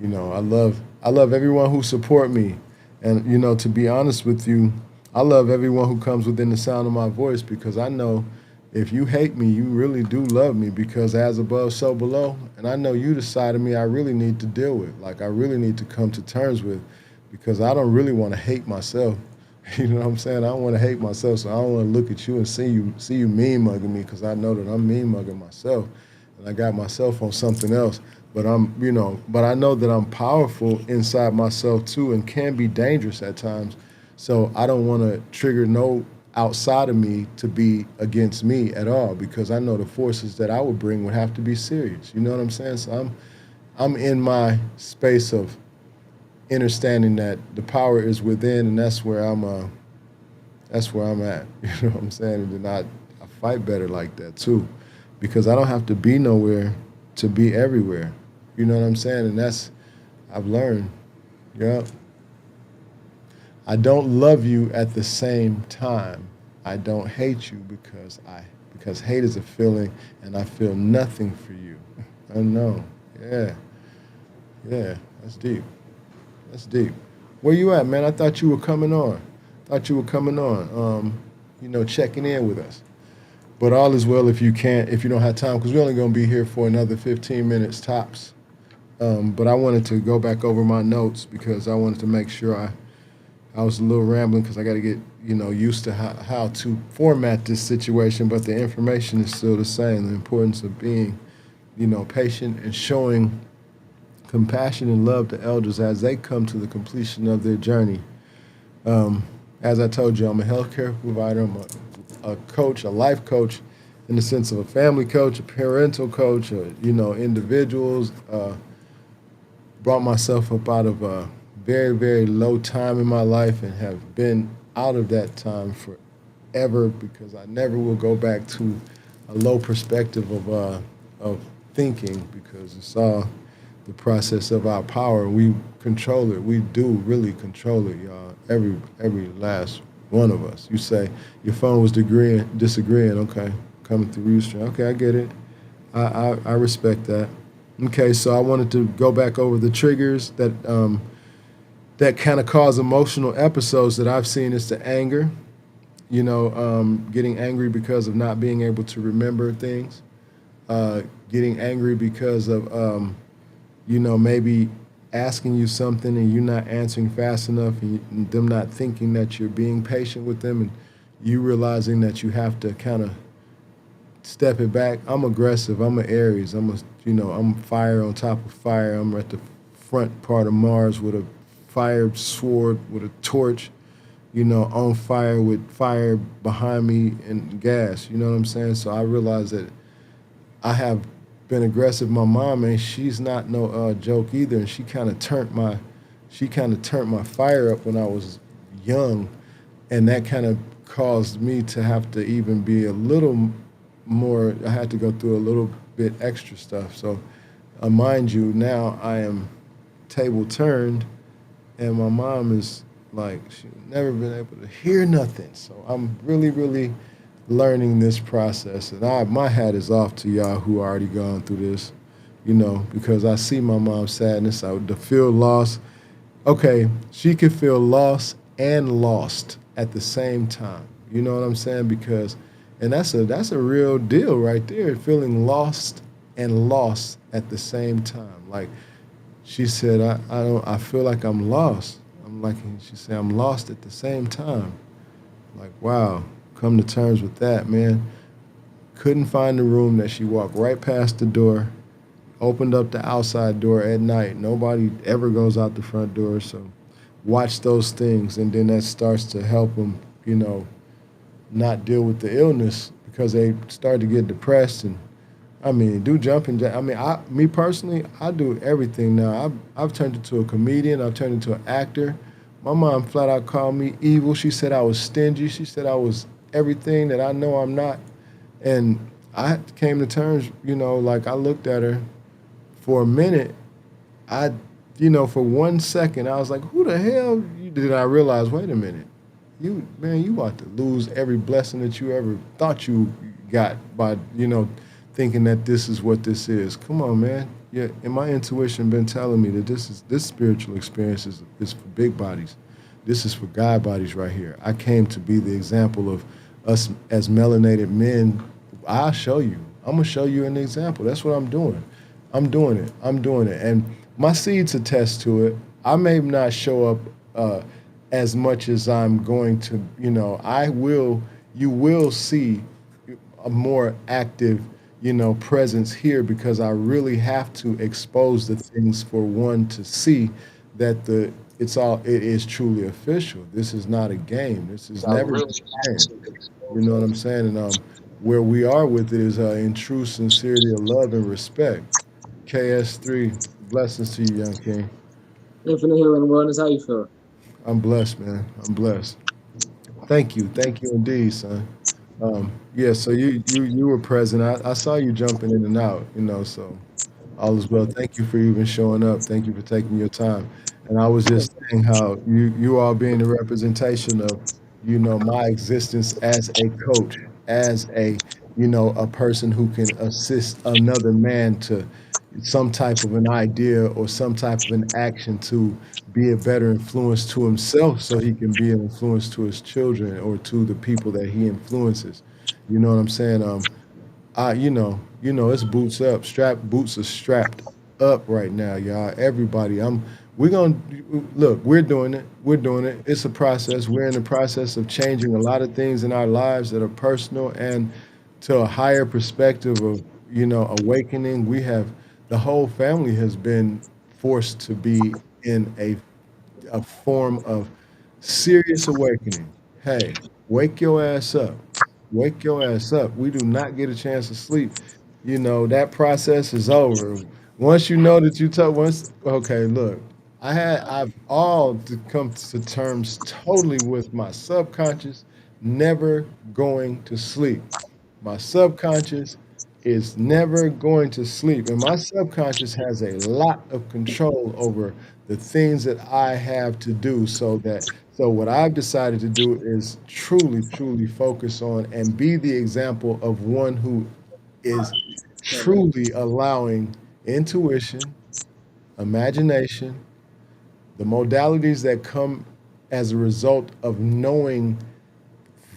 I love everyone who support me. And, to be honest with you, I love everyone who comes within the sound of my voice, because I know if you hate me, you really do love me, because as above, so below. And I know you the side of me I really need to deal with, like I really need to come to terms with, because I don't really want to hate myself. You know what I'm saying? I don't want to hate myself, so I don't want to look at you and see you mean mugging me, because I know that I'm mean mugging myself, and I got myself on something else. But but I know that I'm powerful inside myself too, and can be dangerous at times. So I don't want to trigger no outside of me to be against me at all, because I know the forces that I would bring would have to be serious. You know what I'm saying? So I'm in my space of understanding that the power is within, and that's where I'm at. You know what I'm saying? And then I fight better like that too, because I don't have to be nowhere to be everywhere. You know what I'm saying? And I've learned. Yeah. I don't love you at the same time. I don't hate you because hate is a feeling, and I feel nothing for you. Unknown. Yeah. Yeah. That's deep. That's deep. Where you at, man? I thought you were coming on. Checking in with us. But all is well if you don't have time, because we're only going to be here for another 15 minutes tops. But I wanted to go back over my notes because I wanted to make sure I was a little rambling because I got to get used to how to format this situation. But the information is still the same. The importance of being patient and showing compassion and love to elders as they come to the completion of their journey. Um, as I told you, I'm a healthcare provider. I'm a coach, a life coach, in the sense of a family coach, a parental coach, individuals. Brought myself up out of a very, very low time in my life and have been out of that time forever because I never will go back to a low perspective of thinking because it's all the process of our power. We control it. We do really control it, y'all. Every last one of us. You say your phone was disagreeing. Okay, coming through Restream. Okay, I get it. I respect that. Okay, so I wanted to go back over the triggers that kind of cause emotional episodes that I've seen is the anger, getting angry because of not being able to remember things, getting angry because of, maybe asking you something and you not answering fast enough and them not thinking that you're being patient with them and you realizing that you have to kind of step it back. I'm aggressive. I'm an Aries. I'm fire on top of fire. I'm at the front part of Mars with a fire sword with a torch, on fire with fire behind me and gas. You know what I'm saying? So I realized that I have been aggressive. My mom, and she's not no joke either. And she kind of turned my fire up when I was young, and that kind of caused me to have to even be a little more. I had to go through a little bit extra stuff. So, mind you, now I am table turned, and my mom is like she's never been able to hear nothing. So I'm really, really learning this process, and my hat is off to y'all who already gone through this, because I see my mom's sadness. I would feel lost. Okay, she could feel lost and lost at the same time. You know what I'm saying? Because, and that's a real deal right there. Feeling lost and lost at the same time. Like she said, I feel like I'm lost. I'm like, she said, I'm lost at the same time. Like, wow, come to terms with that, man. Couldn't find the room that she walked right past the door, opened up the outside door at night. Nobody ever goes out the front door, so watch those things, and then that starts to help them, not deal with the illness because they start to get depressed and I mean, do jumping jack. I mean, me personally, I do everything now. I've turned into a comedian. I've turned into an actor. My mom flat out called me evil. She said I was stingy. She said I was everything that I know I'm not. And I came to terms, like I looked at her for a minute. I, for 1 second, I was like, who the hell? Did I realize, wait a minute. You ought to lose every blessing that you ever thought you got by, thinking that this is what this is. Come on, man. Yeah, and my intuition been telling me that this spiritual experience is for big bodies. This is for God bodies right here. I came to be the example of us as melanated men. I'll show you. I'm gonna show you an example. That's what I'm doing. I'm doing it. I'm doing it. And my seeds attest to it. I may not show up as much as I'm going to, you will see a more active, presence here because I really have to expose the things for one to see that it is truly official. This is not a game. This is never been a game. You know what I'm saying? And where we are with it is in true sincerity of love and respect. KS3, blessings to you, young king. Infinite healing and wellness. How you feel? I'm blessed, man. I'm blessed. Thank you indeed, son. Yeah, so you were present. I saw you jumping in and out, so all is well. Thank you for even showing up. Thank you for taking your time. And I was just saying how you all being the representation of, my existence as a coach, as a person who can assist another man to some type of an idea or some type of an action to be a better influence to himself so he can be an influence to his children or to the people that he influences. You know what I'm saying? It's boots up, boots are strapped. up right now, y'all. Everybody, we're gonna look. We're doing it. We're doing it. It's a process. We're in the process of changing a lot of things in our lives that are personal and to a higher perspective of awakening. We have the whole family has been forced to be in a form of serious awakening. Hey, wake your ass up. Wake your ass up. We do not get a chance to sleep. That process is over. Once you know that you took once okay, look. I've all to come to terms totally with my subconscious never going to sleep. My subconscious is never going to sleep. And my subconscious has a lot of control over the things that I have to do so what I've decided to do is truly, truly focus on and be the example of one who is truly allowing intuition, imagination, the modalities that come as a result of knowing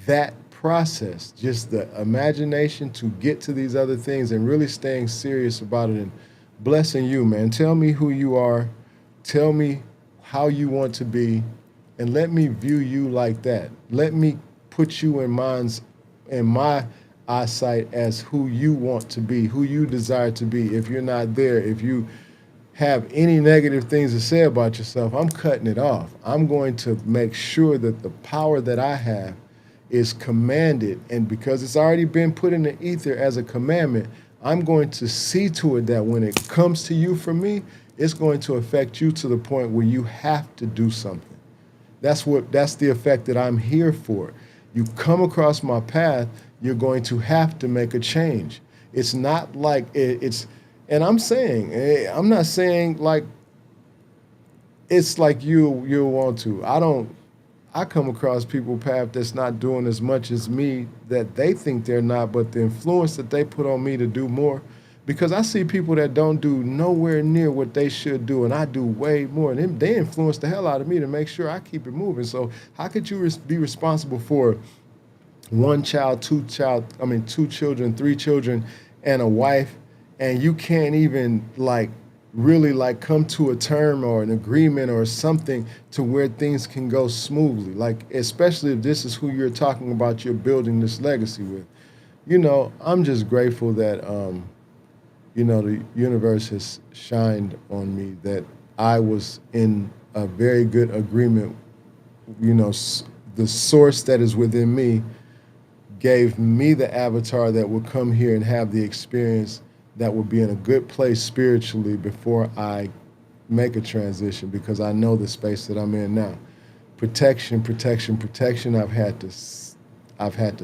that process, just the imagination to get to these other things and really staying serious about it and blessing you, man. Tell me who you are. Tell me how you want to be and let me view you like that. Let me put you in my eyesight as who you want to be, who you desire to be. If you're not there, if you have any negative things to say about yourself, I'm cutting it off. I'm going to make sure that the power that I have is commanded. And because it's already been put in the ether as a commandment, I'm going to see to it that when it comes to you from me, it's going to affect you to the point where you have to do something. That's the effect that I'm here for. You come across my path, you're going to have to make a change. It's not like it's and I'm not saying like it's like you'll want to. I come across people path that's not doing as much as me that they think they're not, but the influence that they put on me to do more, because I see people that don't do nowhere near what they should do, and I do way more, and they influence the hell out of me to make sure I keep it moving. So how could you be responsible for one child, two children, three children, and a wife, and you can't even like really like come to a term or an agreement or something to where things can go smoothly. Like especially if this is who you're talking about, you're building this legacy with. I'm just grateful that the universe has shined on me that I was in a very good agreement. The source that is within me gave me the avatar that would come here and have the experience that would be in a good place spiritually before I make a transition because I know the space that I'm in now. Protection, protection, protection. I've had to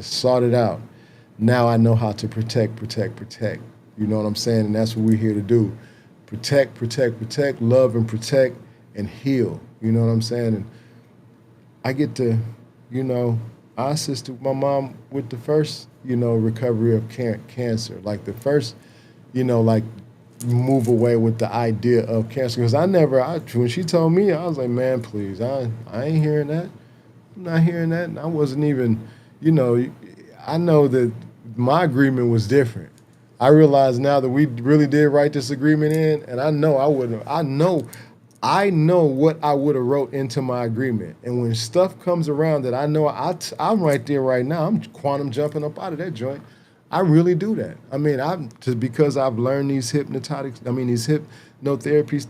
sort it out. Now I know how to protect, protect, protect. You know what I'm saying? And that's what we're here to do. Protect, protect, protect, love and protect and heal. You know what I'm saying? And I get to, you know, I assisted my mom with the first, recovery of cancer. Like the first, like move away with the idea of cancer. Because when she told me, I was like, man, please, I ain't hearing that. I'm not hearing that. And I wasn't even, you know, I know that my agreement was different. I realize now that we really did write this agreement in, and I know I wouldn't. I know what I would have wrote into my agreement. And when stuff comes around that I know I'm right there right now, I'm quantum jumping up out of that joint. I really do that. I mean, because I've learned these hypnotherapy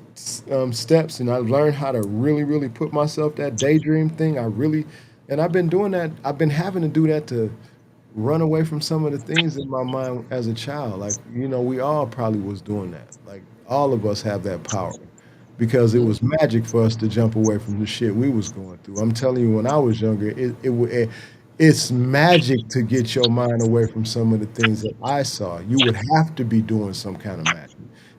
steps, and I've learned how to really, really put myself that daydream thing. And I've been doing that. I've been having to do that to run away from some of the things in my mind as a child. Like, we all probably was doing that. Like, all of us have that power because it was magic for us to jump away from the shit we was going through. I'm telling you, when I was younger, it's magic to get your mind away from some of the things that I saw. You would have to be doing some kind of magic.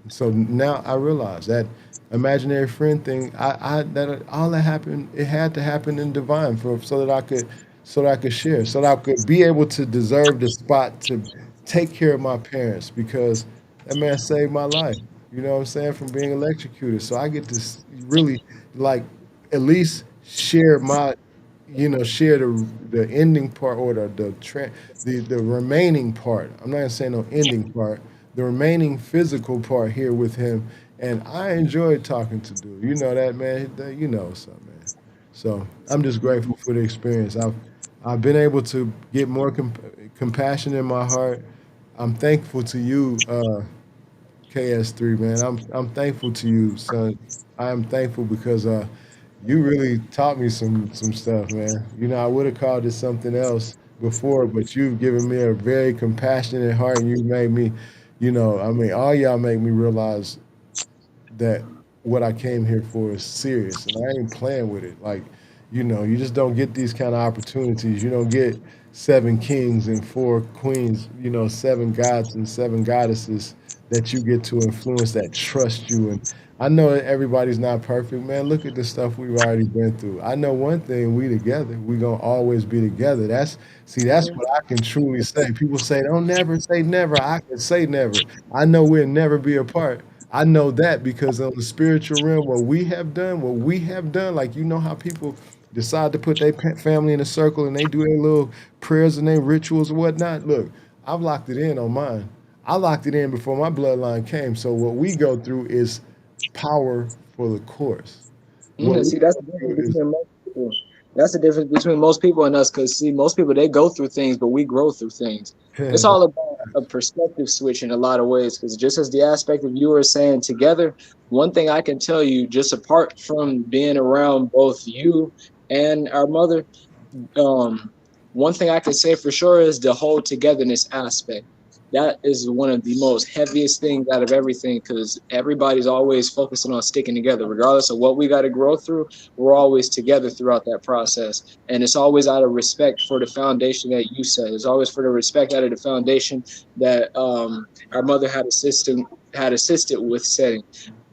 So now I realize that imaginary friend thing. That all that happened. It had to happen in divine so that I could share, so that I could be able to deserve the spot to take care of my parents because that man saved my life. You know what I'm saying? From being electrocuted. So I get to really like at least share the ending part or the remaining part. I'm not gonna say no ending part. The remaining physical part here with him, And I enjoyed talking to dude. You know that, man. You know something, man. So I'm just grateful for the experience. I've been able to get more compassion in my heart. I'm thankful to you, KS3, man. I'm thankful to you, son. I am thankful because you really taught me some stuff, man. You know, I would have called it something else before, but you've given me a very compassionate heart, and you made me, I mean, all y'all make me realize that what I came here for is serious, and I ain't playing with it. Like, you just don't get these kind of opportunities. You don't get seven kings and four queens. Seven gods and seven goddesses that you get to influence that trust you. And I know that everybody's not perfect, man. Look at the stuff we've already been through. I know one thing: we together. We gonna always be together. That's what I can truly say. People say don't never say never. I can say never. I know we'll never be apart. I know that because on the spiritual realm, what we have done, like how people decide to put their family in a circle and they do their little prayers and their rituals and whatnot. Look, I've locked it in on mine. I locked it in before my bloodline came. So what we go through is power for the course. What Yeah, we see, that's go the difference through between most people. That's the difference between most people and us. Because see, most people they go through things, but we grow through things. It's is all about a perspective switch in a lot of ways. Because just as the aspect of you were saying together, one thing I can tell you, just apart from being around both you and our mother, um, one thing I can say for sure is the whole togetherness aspect. That is one of the most heaviest things out of everything because everybody's always focusing on sticking together, regardless of what we got to grow through. We're always together throughout that process, and it's always out of respect for the foundation that you said. It's always for the respect out of the foundation that our mother had assisted with setting.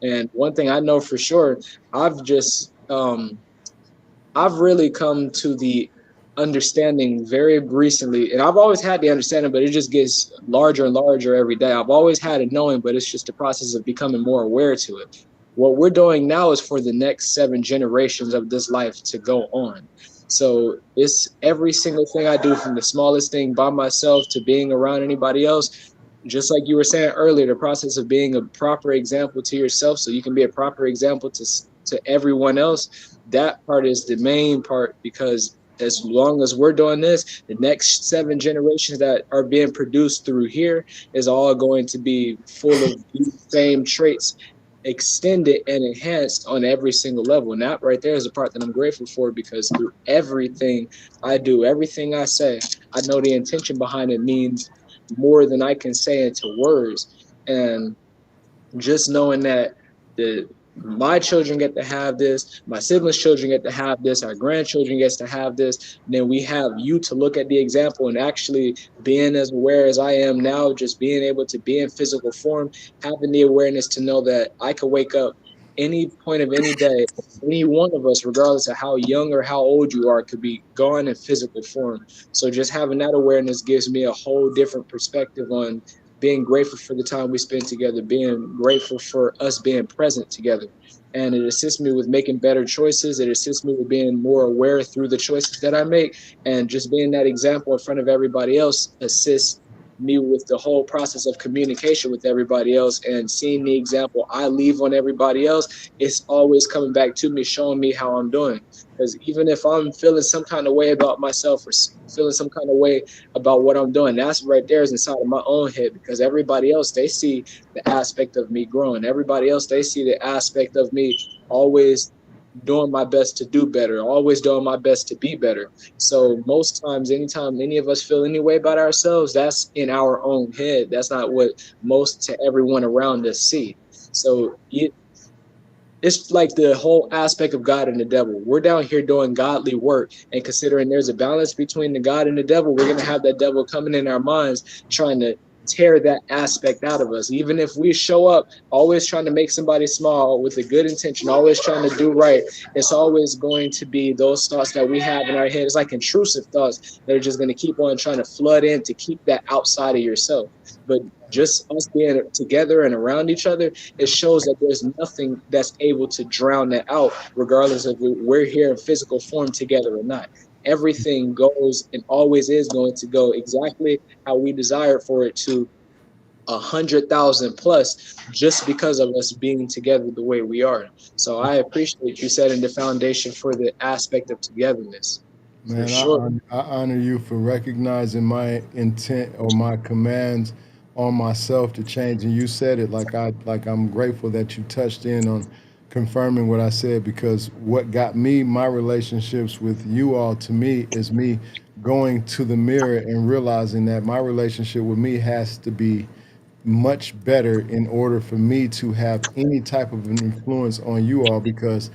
And one thing I know for sure, I've just I've really come to the understanding very recently, and I've always had the understanding, but it just gets larger and larger every day. I've always had it knowing, but it's just the process of becoming more aware to it. What we're doing now is for the next 7 generations of this life to go on. So it's every single thing I do, from the smallest thing by myself to being around anybody else. Just like you were saying earlier, the process of being a proper example to yourself so you can be a proper example to everyone else. That part is the main part, because as long as we're doing this, the next 7 generations that are being produced through here is all going to be full of these same traits, extended and enhanced on every single level. And that right there is the part that I'm grateful for, because through everything I do, everything I say, I know the intention behind it means more than I can say into words. And just knowing that the my children get to have this, my siblings' children get to have this, our grandchildren gets to have this, then we have you to look at the example, and actually being as aware as I am now, just being able to be in physical form, having the awareness to know that I could wake up any point of any day, any one of us, regardless of how young or how old you are, could be gone in physical form. So just having that awareness gives me a whole different perspective on being grateful for the time we spend together, being grateful for us being present together. And it assists me with making better choices. It assists me with being more aware through the choices that I make. And just being that example in front of everybody else assists me with the whole process of communication with everybody else, and seeing the example I leave on everybody else. It's always coming back to me, showing me how I'm doing. Because even if I'm feeling some kind of way about myself, or feeling some kind of way about what I'm doing, that's right there is inside of my own head, because everybody else, they see the aspect of me growing. Everybody else, they see the aspect of me always doing my best to do better, always doing my best to be better. So most times, anytime any of us feel any way about ourselves, that's in our own head. That's not what most to everyone around us see. So it's like the whole aspect of God and the devil. We're down here doing godly work, and considering there's a balance between the God and the devil, we're going to have that devil coming in our minds trying to tear that aspect out of us. Even if we show up always trying to make somebody smile with a good intention, always trying to do right, it's always going to be those thoughts that we have in our head. It's like intrusive thoughts that are just going to keep on trying to flood in to keep that outside of yourself. But just us being together and around each other, it shows that there's nothing that's able to drown that out, regardless of if we're here in physical form together or not. Everything goes and always is going to go exactly how we desire for it to, 100,000 plus just because of us being together the way we are. So I appreciate you setting the foundation for the aspect of togetherness, for Man, sure. I honor you for recognizing my intent or my commands on myself to change. And you said it like I'm grateful that you touched in on confirming what I said, because what got me my relationships with you all to me is me going to the mirror and realizing that my relationship with me has to be much better in order for me to have any type of an influence on you all, because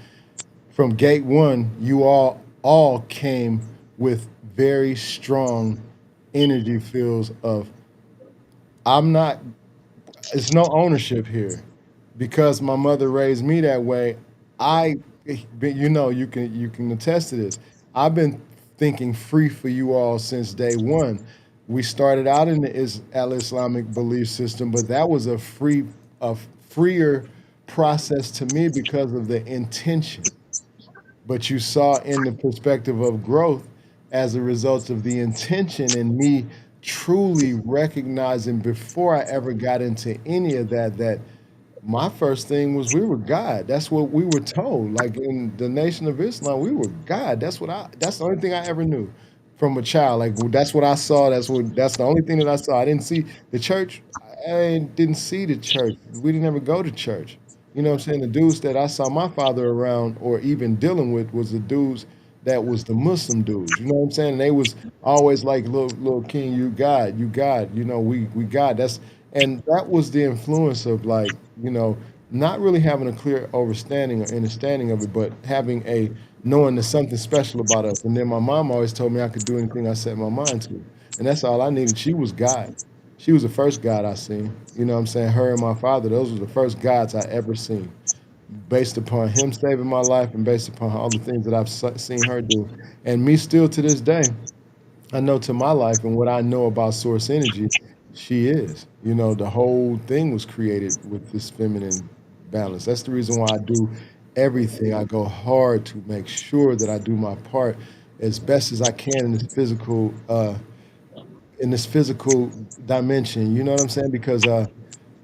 from gate one, you all came with very strong energy fields of I'm not it's no ownership here. Because my mother raised me that way, I you know, you can attest to this. I've been thinking free for you all since day one. We started out in the Al Islamic belief system, but that was a freer process to me because of the intention. But you saw in the perspective of growth as a result of the intention and me truly recognizing before I ever got into any of that, that my first thing was we were God. That's what we were told. Like in the Nation of Islam, we were God. That's the only thing I ever knew from a child. Like that's what I saw. That's the only thing that I saw. I didn't see the church. I didn't see the church. We didn't ever go to church. You know what I'm saying? The dudes that I saw my father around or even dealing with was the dudes that was the Muslim dudes. You know what I'm saying? And they was always like, little king, you God, you know, we God. And that was the influence of, like, you know, not really having a clear understanding or understanding of it, but having a knowing there's something special about us. And then my mom always told me I could do anything I set my mind to. And that's all I needed. She was God. She was the first God I seen. You know what I'm saying? Her and my father, those were the first gods I ever seen, based upon him saving my life and based upon all the things that I've seen her do. And me still to this day, I know to my life and what I know about source energy, she is. You know, the whole thing was created with this feminine balance. That's the reason why I do everything. I go hard to make sure that I do my part as best as I can in this physical dimension. You know what I'm saying? Because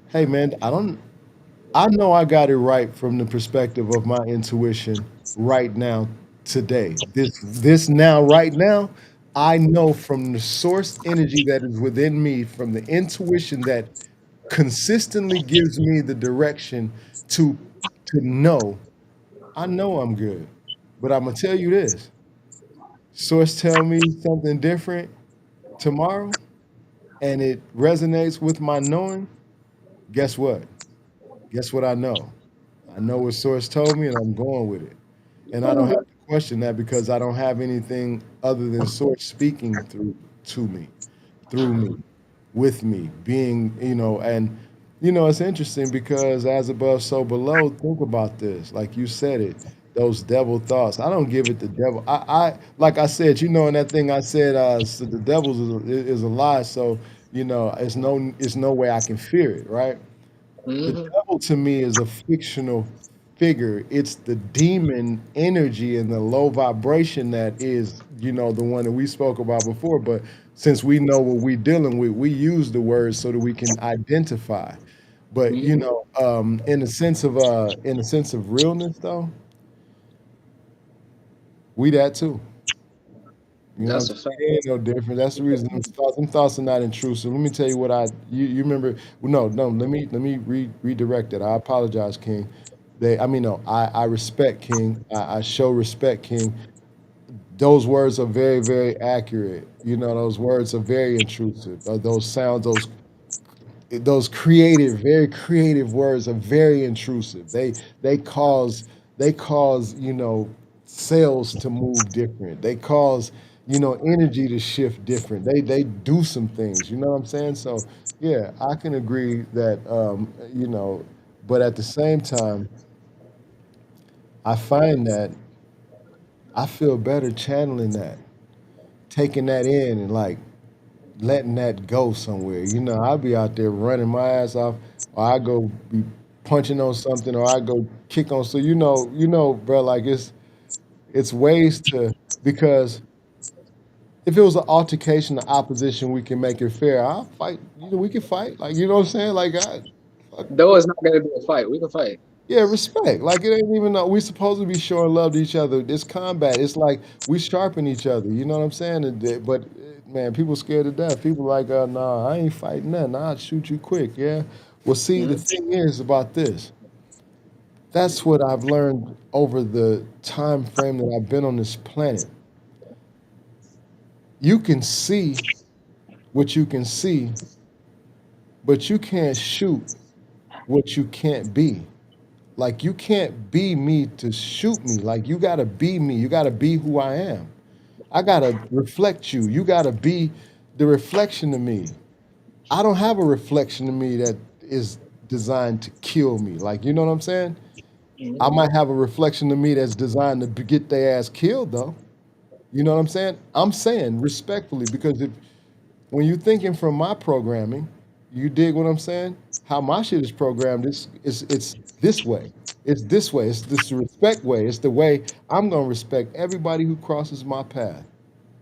hey man, I know I got it right from the perspective of my intuition right now, today. This now, right now, I know from the source energy that is within me, from the intuition that consistently gives me the direction to know. I know I'm good. But I'm gonna tell you this. Source tell me something different tomorrow and it resonates with my knowing, guess what? Guess what I know? I know what source told me and I'm going with it. And I don't have to question that because I don't have anything other than source speaking to me, through me, with me, being, you know, and you know, it's interesting because as above, so below, think about this. Like you said it, those devil thoughts. I don't give it the devil. I like I said, you know, in that thing I said, so the devil's is a lie. So, you know, it's no way I can fear it, right? The Hmm. devil to me is a fictional figure. It's the demon energy and the low vibration that is, you know, the one that we spoke about before. But since we know what we're dealing with, we use the words so that we can identify. But you Hmm. know, in the sense of realness, though, we that too. You know what I'm That's a saying? fact. It ain't no different. That's the reason them thoughts are not intrusive. Let me tell you what you remember. Well, no. Let me redirect it. I apologize, King. I mean, no. I respect King. I show respect, King. Those words are very, very accurate. You know, those words are very intrusive. Those sounds, those creative, very creative words are very intrusive. They cause you know, cells to move different. They cause, you know, energy to shift different. They do some things. You know what I'm saying? So yeah, I can agree that you know, but at the same time, I find that I feel better channeling that, taking that in, and like letting that go somewhere. You know, I'll be out there running my ass off, or I go be punching on something, or I go kick on. So bro, like it's ways to, because if it was an altercation, an opposition, we can make it fair. I'll fight. We can fight. Like, you know what I'm saying? Like, fuck, Though it's not gonna be a fight, we can fight. yeah, respect. Like, it ain't even. We supposed to be showing love to each other. It's combat. It's like we sharpen each other. You know what I'm saying? But man, people scared to death. People like, nah, I ain't fighting nothing. I'll shoot you quick. Yeah. Well, see, the Mhm. thing is about this. That's what I've learned over the time frame that I've been on this planet. You can see what you can see, but you can't shoot what you can't be. Like, you can't be me to shoot me. Like, you gotta be me. You gotta be who I am. I gotta reflect you. You gotta be the reflection of me. I don't have a reflection of me that is designed to kill me. Like, you know what I'm saying? I Mhm. might have a reflection of me that's designed to get their ass killed though. You know what I'm saying? I'm saying respectfully because if when you're thinking from my programming, you dig what I'm saying? How my shit is programmed, it's this way. It's this way. It's this respect way. It's the way I'm gonna respect everybody who crosses my path.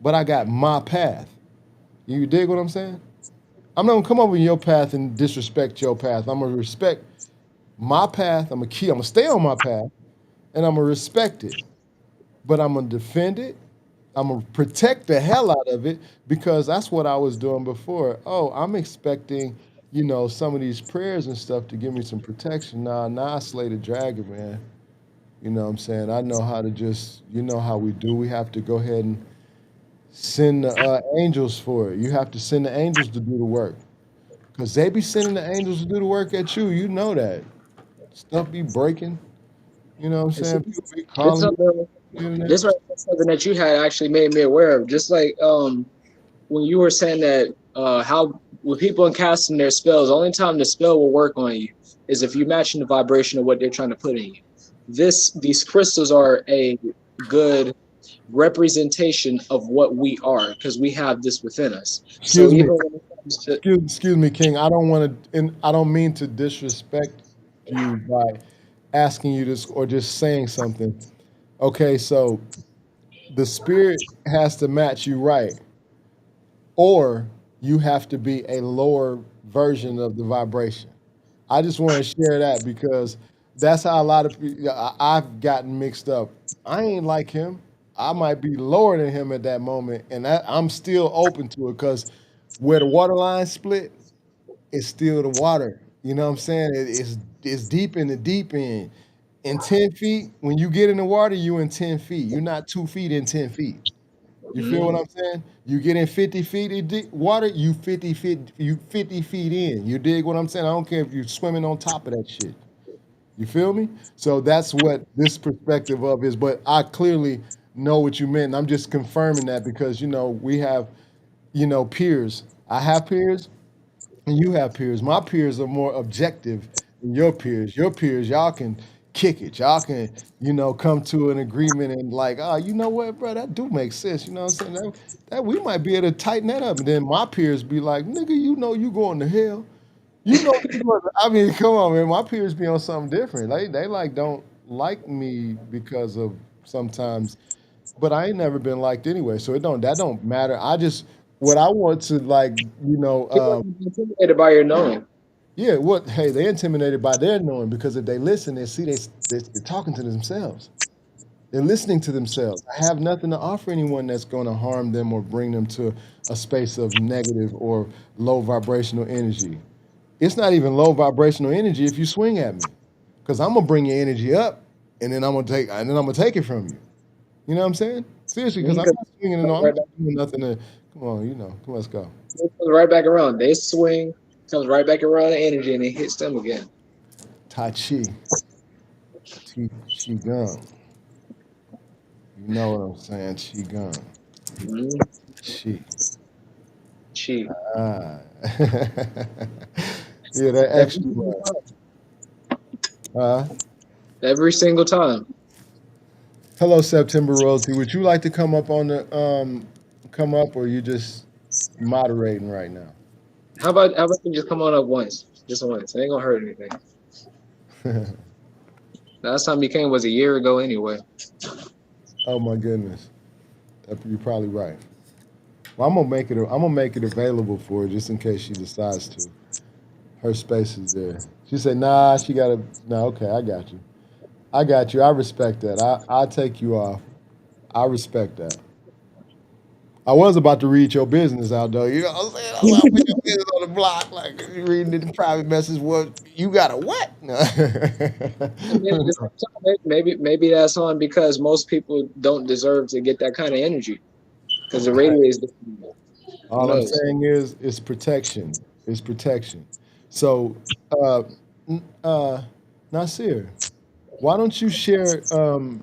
But I got my path. You dig what I'm saying? I'm not gonna come over your path and disrespect your path. I'm gonna respect my path. I'm gonna stay on my path and I'm gonna respect it. But I'm gonna defend it. I'm gonna protect the hell out of it because that's what I was doing before. Oh, I'm expecting, some of these prayers and stuff to give me some protection. Nah, I slay the dragon, man. You know what I'm saying? I know how to just, you know how we do. We have to go ahead and send the angels for it. You have to send the angels to do the work because they be sending the angels to do the work at you. You know that stuff be breaking. You know what I'm And see, saying? People be this calling you something, on the internet. this right here is something that you had actually made me aware of. Just like when you were saying that how with people in casting their spells, the only time the spell will work on you is if you're matching the vibration of what they're trying to put in you. These crystals are a good representation of what we are because we have this within us. So Excuse me. even when it comes to Excuse me, King. I don't want to, and I don't mean to disrespect you by asking you this or just saying something. Okay, so the spirit has to match you right, or you have to be a lower version of the vibration. I just want to share that because that's how a lot of people, I've gotten mixed up. I ain't like him. I might be lower than him at that moment, and I'm still open to it because where the water line split, it's still the water. You know what I'm saying? It's deep in the deep end. In 10 feet, when you get in the water, you in 10 feet. You're not 2 feet in 10 feet. You feel what Mhm. I'm saying? You get in 50 feet of deep water, you 50 feet in. You dig what I'm saying? I don't care if you're swimming on top of that shit. You feel me? So that's what this perspective of is. But I clearly know what you meant. I'm just confirming that because we have peers. I have peers and you have peers. My peers are more objective than your peers. Your peers, y'all can kick it. Y'all can, come to an agreement and like, oh, you know what, bro, that do make sense. You know what I'm saying? That we might be able to tighten that up. And then my peers be like, nigga, you going to hell. I mean, come on, man. My peers be on something different. They like don't like me because of sometimes, but I ain't never been liked anyway. So that don't matter. I just what I want to like, People are intimidated by your knowing. yeah, what? Hey, they're intimidated by their knowing because if they listen, they see they're talking to themselves. They're listening to themselves. I have nothing to offer anyone that's going to harm them or bring them to a space of negative or low vibrational energy. It's not even low vibrational energy if you swing at me, because I'm gonna bring your energy up, and then I'm gonna take it from you. You know what I'm saying? Seriously, because I'm Because not swinging. it No, comes I'm right not doing nothing to. Come on, come on, let's go. right back around. They swing, comes right back around the energy, and it hits them again. Tai Chi, Chi Gun. You know what I'm saying? Chi Gun. Mhm. Chi. Cheat Ah. Yeah, that every extra single word. time. Uh, Every single time. hello, September Royalty. Would you like to come up come up, or you just moderating right now? How about you just come on up once, just once? It ain't gonna hurt anything. Last time you came was a year ago anyway. Oh my goodness, you're probably right. Well, I'm gonna make it available for her just in case she decides to. Her space is there. She said, "Nah, she gotta." No, okay, I got you. I got you. I respect that. I'll take you off. I respect that. I was about to read your business out though. You know what I'm saying? I was about to put your business on the block, like you reading the private message. What you got a what? No. And then at the same time, maybe that's on because most people don't deserve to get that kind of energy because the radio is different. Who All I'm knows? saying is, it's protection. It's protection. So, uh, uh, Nasir, why don't you share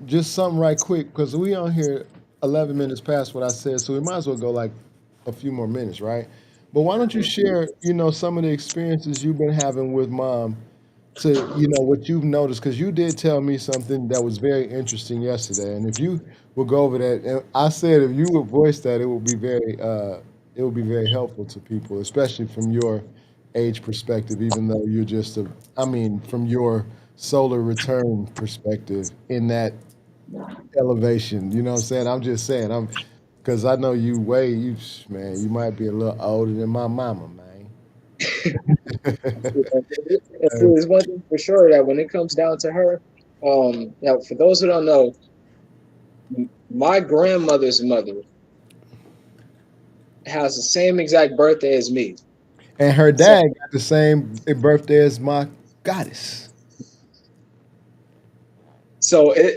just something right quick? Because we on here 11 minutes past what I said, so we might as well go like a few more minutes, right? But why don't you share, some of the experiences you've been having with mom to, what you've noticed? Because you did tell me something that was very interesting yesterday, and if you will go over that, and I said if you would voice that, it would be very helpful to people, especially from your age perspective, even though you're just I mean, from your solar return perspective in that elevation. You know what I'm saying? I'm just saying, because I know man, you might be a little older than my mama, man. If there's one thing for sure that when it comes down to her, now for those who don't know, my grandmother's mother has the same exact birthday as me. And her So, dad got the same birthday as my goddess.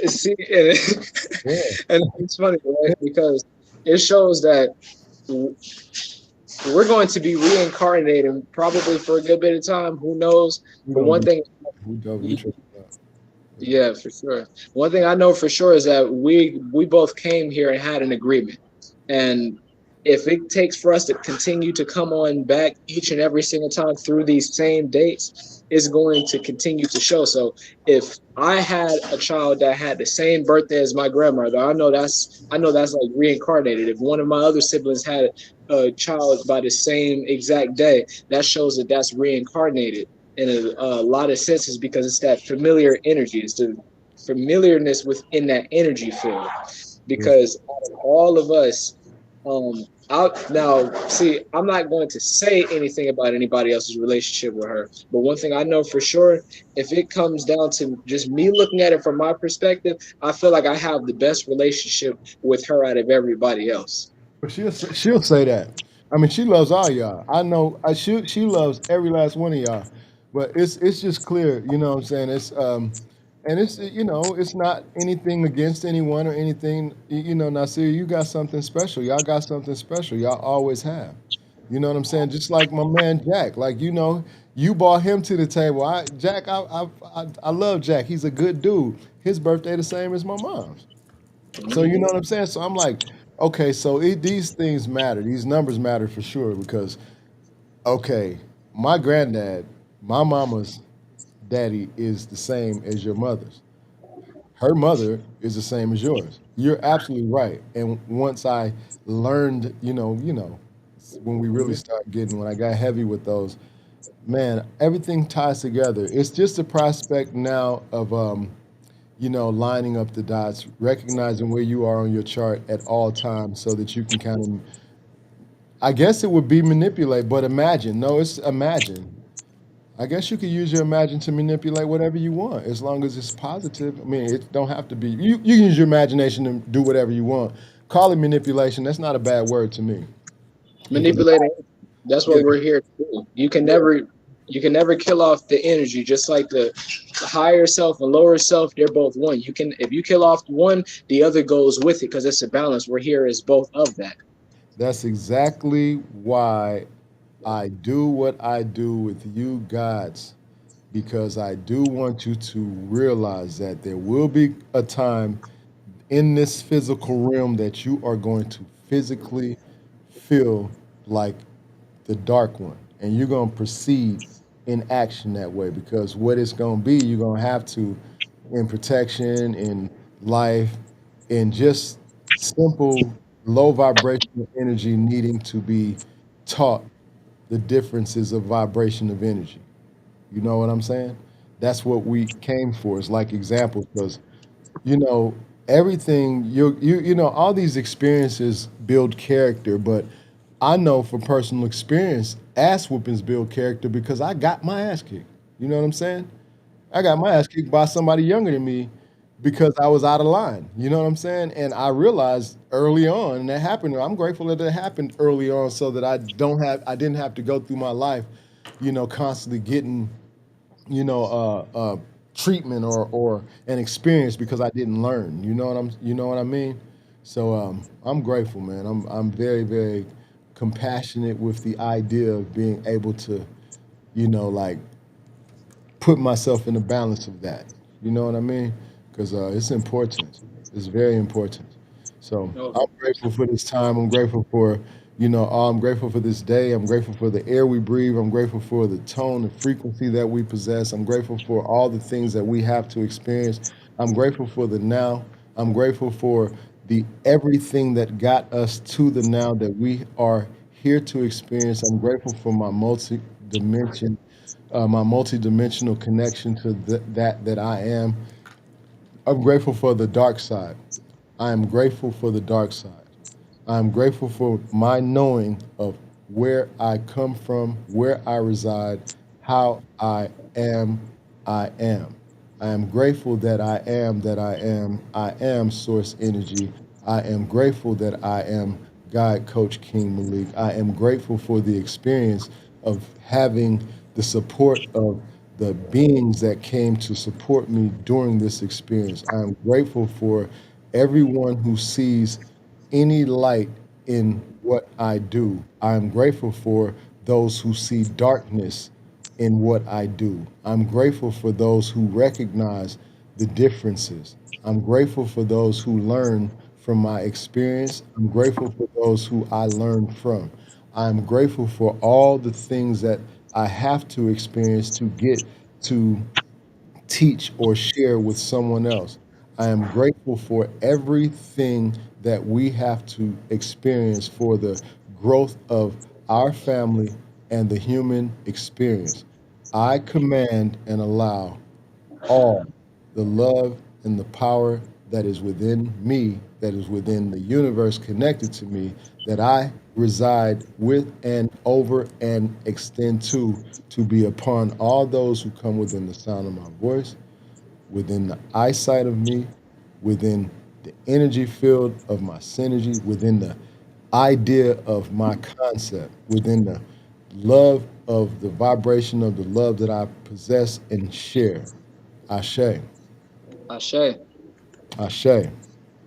see, and, Yeah. and it's funny, right? Because it shows that we're going to be reincarnating probably for a good bit of time. Who knows? We're But gonna one be thing, we double the triple up. Yeah. yeah, for sure. One thing I know for sure is that we both came here and had an agreement. And if it takes for us to continue to come on back each and every single time through these same dates, it's going to continue to show. So if I had a child that had the same birthday as my grandmother, I know that's like reincarnated. If one of my other siblings had a child by the same exact day, that shows that that's reincarnated in a lot of senses because it's that familiar energy. It's the familiarness within that energy field. Yeah. Because out of all of us, now see, I'm not going to say anything about anybody else's relationship with her. But one thing I know for sure, if it comes down to just me looking at it from my perspective, I feel like I have the best relationship with her out of everybody else. But she'll say that. I mean, she loves all y'all. I know. She loves every last one of y'all. But it's just clear. You know what I'm saying? And it's it's not anything against anyone or anything. Nasir, you got something special. Y'all got something special. Y'all always have. You know what I'm saying? Just like my man Jack. Like you brought him to the table. I love Jack. He's a good dude. His birthday the same as my mom's. So you know what I'm saying? So I'm like, okay, so these things matter. These numbers matter for sure because okay, my granddad, my mama's daddy is the same as your mother's. Her mother is the same as yours. You're absolutely right. And once I learned, when we really start getting, when I got heavy with those, man, everything ties together. It's just a prospect now of lining up the dots, recognizing where you are on your chart at all times so that you can kind of, I guess it would be manipulate, but imagine. No, it's imagine. I guess you could use your imagine to manipulate whatever you want as long as it's positive. I mean, it don't have to be, you can use your imagination to do whatever you want. Call it manipulation. That's not a bad word to me because, Manipulating. That's yeah, what we're here to do. You can never kill off the energy, just like the higher self and lower self, they're both one. If you kill off one, the other goes with it because it's a balance. We're here as both of that. that's exactly why I do what I do with you gods because I do want you to realize that there will be a time in this physical realm that you are going to physically feel like the dark one and you're going to proceed in action that way because what it's going to be you're going to have to in protection in life in just simple low vibrational energy needing to be taught the differences of vibration of energy. You know what I'm saying? That's what we came for. It's like examples because you know everything all these experiences build character, but I know from personal experience, ass whoopings build character because I got my ass kicked. You know what I'm saying? I got my ass kicked by somebody younger than me because I was out of line. You know what I'm saying? And I realized early on, and that happened. I'm grateful that it happened early on, so that I didn't have to go through my life, constantly getting, treatment or an experience because I didn't learn. You know what I mean? So I'm grateful, man. I'm very very compassionate with the idea of being able to, like put myself in the balance of that. You know what I mean? Because it's important. It's very important. So No, I'm grateful for this time. I'm grateful for, I'm grateful for this day. I'm grateful for the air we breathe. I'm grateful for the tone, the frequency that we possess. I'm grateful for all the things that we have to experience. I'm grateful for the now. I'm grateful for the everything that got us to the now that we are here to experience. I'm grateful for my multi-dimensional connection to that I am. I'm grateful for the dark side. I am grateful for the dark side. I'm grateful for my knowing of where I come from, where I reside, how I am. I am grateful that I am that I am. I am source energy. I am grateful that I am God Coach King Malik. I am grateful for the experience of having the support of the beings that came to support me during this experience. I am grateful for everyone who sees any light in what I do. I'm grateful for those who see darkness in what I do. I'm grateful for those who recognize the differences. I'm grateful for those who learn from my experience. I'm grateful for those who I learn from. I'm grateful for all the things that I have to experience to get to teach or share with someone else. I am grateful for everything that we have to experience for the growth of our family and the human experience. I command and allow all the love and the power that is within me, that is within the universe connected to me, that I reside with and over and extend to be upon all those who come within the sound of my voice, within the eyesight of me, within the energy field of my synergy, within the idea of my concept, within the love of the vibration of the love that I possess and share. Ashe, Ashe, Ashe,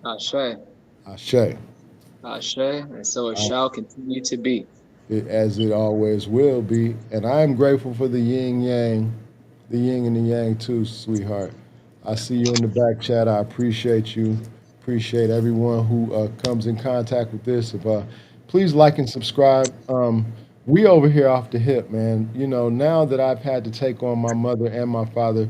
Ashe, Ashe. Ashe, and so it shall continue to be. As it always will be. And I am grateful for the yin yang, the yin and the yang too, sweetheart. I see you in the back chat. I appreciate you. Appreciate everyone who comes in contact with this. Please like and subscribe. We over here off the hip, man. Now that I've had to take on my mother and my father,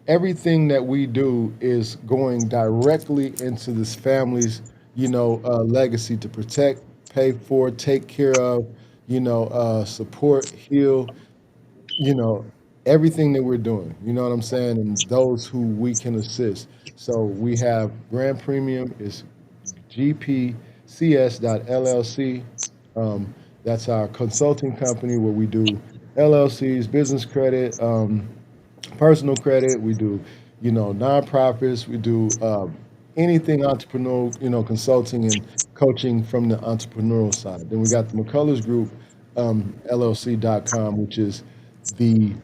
everything that we do is going directly into this family's, legacy to protect, pay for, take care of, support, heal, you know, everything that we're doing. You know what I'm saying? And those who we can assist. So we have Grand Premium is gpcs.llc. That's our consulting company where we do LLCs, business credit, personal credit. We do, nonprofits. We do anything entrepreneurial, consulting and coaching from the entrepreneurial side. Then we got the McCullers Group, LLC.com, which is the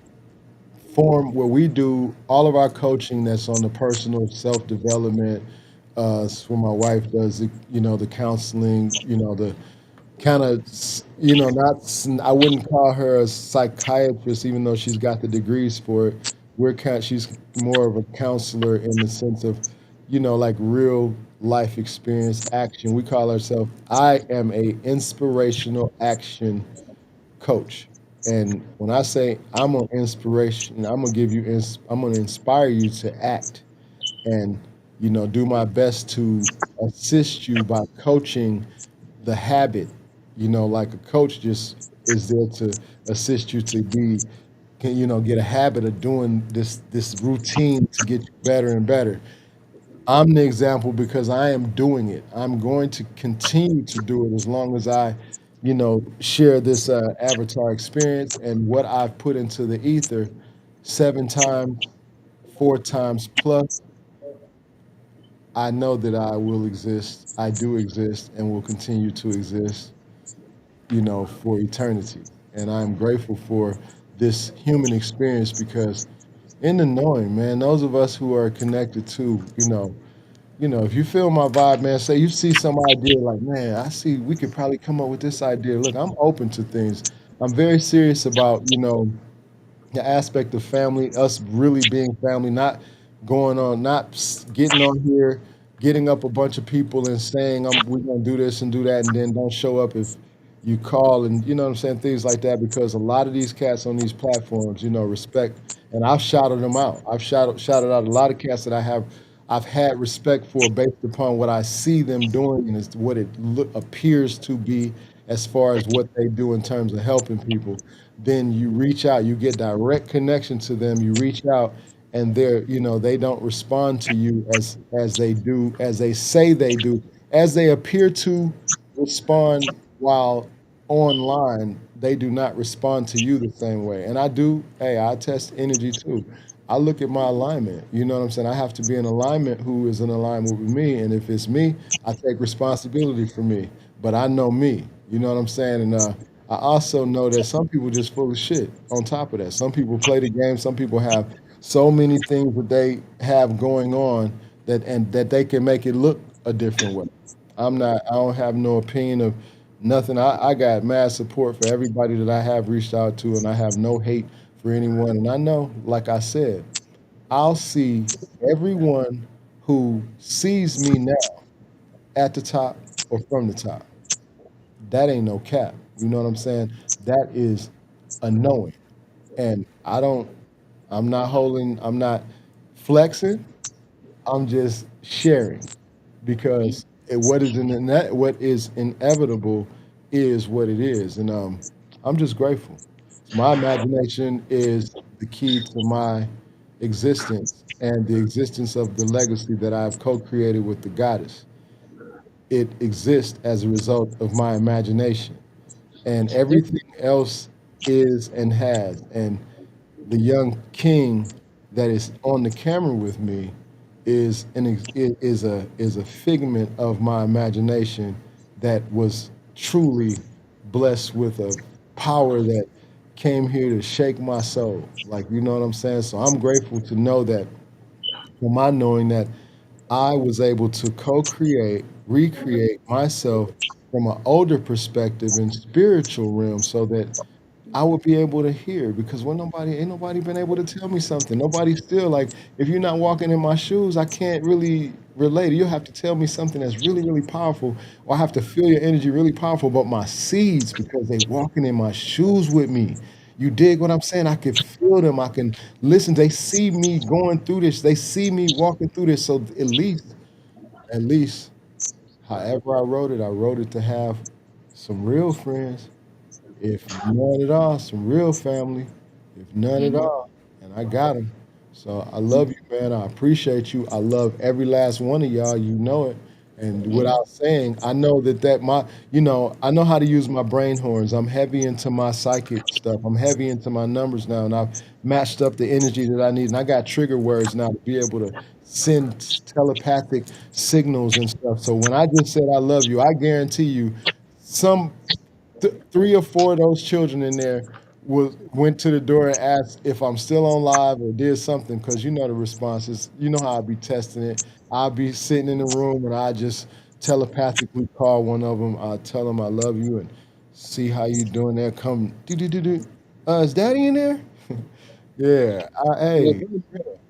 form where we do all of our coaching that's on the personal self development. It's where my wife does the counseling, the kind of, not, I wouldn't call her a psychiatrist, even though she's got the degrees for it. She's more of a counselor in the sense of, like real life experience action. We call ourselves, I am a inspirational action coach. And when I say I'm an inspiration, I'm gonna inspire you to act and do my best to assist you by coaching the habit. Like a coach just is there to assist you to get a habit of doing this routine to get you better and better. I'm the example because I am doing it. I'm going to continue to do it as long as I share this avatar experience and what I've put into the ether 7 times, 4 times plus. I know that I will exist. I do exist and will continue to exist, for eternity. And I'm grateful for this human experience because in the knowing, man, those of us who are connected to, if you feel my vibe, man, say you see some idea like, man, I see we could probably come up with this idea. Look, I'm open to things. I'm very serious about, the aspect of family, us really being family, not getting on here, getting up a bunch of people and saying we're gonna do this and do that, and then don't show up if you call and you know what I'm saying, things like that. Because a lot of these cats on these platforms, respect, and I've shouted them out. I've shouted out a lot of cats that I've had respect for based upon what I see them doing and it's what it appears to be as far as what they do in terms of helping people. Then you reach out, you get direct connection to them, you reach out and they don't respond to you as they do, as they say they do, as they appear to respond while online, they do not respond to you the same way. And I test energy too. I look at my alignment. You know what I'm saying? I have to be in alignment who is in alignment with me. And if it's me, I take responsibility for me. But I know me. You know what I'm saying? And I also know that some people just full of shit on top of that. Some people play the game. Some people have so many things that they have going on that they can make it look a different way. I don't have no opinion of nothing. I got mad support for everybody that I have reached out to, and I have no hate for anyone. And I know, like I said, I'll see everyone who sees me now at the top or from the top. That ain't no cap. You know what I'm saying? That is a knowing. And I'm not flexing. I'm just sharing because what is inevitable is what it is, and I'm just grateful. My imagination is the key to my existence and the existence of the legacy that I've co-created with the goddess. It exists as a result of my imagination, and everything else is and has. And the young king that is on the camera with me is a figment of my imagination that was truly blessed with a power that came here to shake my soul. Like, you know what I'm saying? So I'm grateful to know that, for my knowing that I was able to co-create, recreate myself from an older perspective in spiritual realm so that I would be able to hear, because ain't nobody been able to tell me something. Nobody still, like, if you're not walking in my shoes, I can't really relate. You'll have to tell me something that's really, really powerful, or I have to feel your energy really powerful. But my seeds, because they walking in my shoes with me. You dig what I'm saying? I can feel them. I can listen. They see me going through this. They see me walking through this. So at least, however I wrote it to have some real friends, if none at all, some real family. If none at Mhm. all, and I got them. So I love you, man. I appreciate you. I love every last one of y'all. You know it. And Mhm. without saying, I know I know how to use my brain horns. I'm heavy into my psychic stuff. I'm heavy into my numbers now, and I've matched up the energy that I need. And I got trigger words now to be able to send telepathic signals and stuff. So when I just said I love you, I guarantee you, some 3 or 4 of those children in there went to the door and asked if I'm still on live or did something, because you know the responses. You know how I be testing it. I'll be sitting in the room and I just telepathically call one of them. I tell them I love you and see how you doing there. Come do do do do. Is Daddy in there? Yeah. Hey.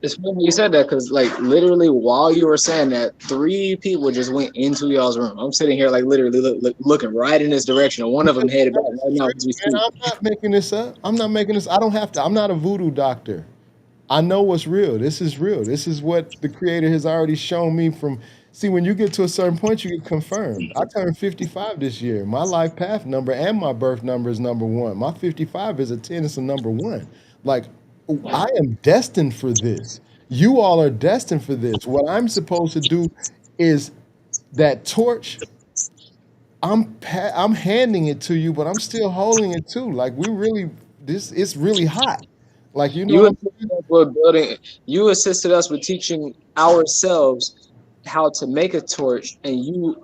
It's funny you said that because, like, literally while you were saying that, three people just went into y'all's room. I'm sitting here, like, literally looking right in this direction, and one of them headed back right It's now real, as we man. speak. I'm not making this up. I'm not making this. I don't have to. I'm not a voodoo doctor. I know what's real. This is real. This is what the creator has already shown me from. See, when you get to a certain point, you get confirmed. I turned 55 this year. My life path number and my birth number is number one. My 55 is a 10, it's a number one. Like, I am destined for this. You all are destined for this. What I'm supposed to do is that torch I'm handing it to you, but I'm still holding it too. Like we really this it's really hot. Like you know You what I'm assisted us with building. You assisted us with teaching ourselves how to make a torch, and you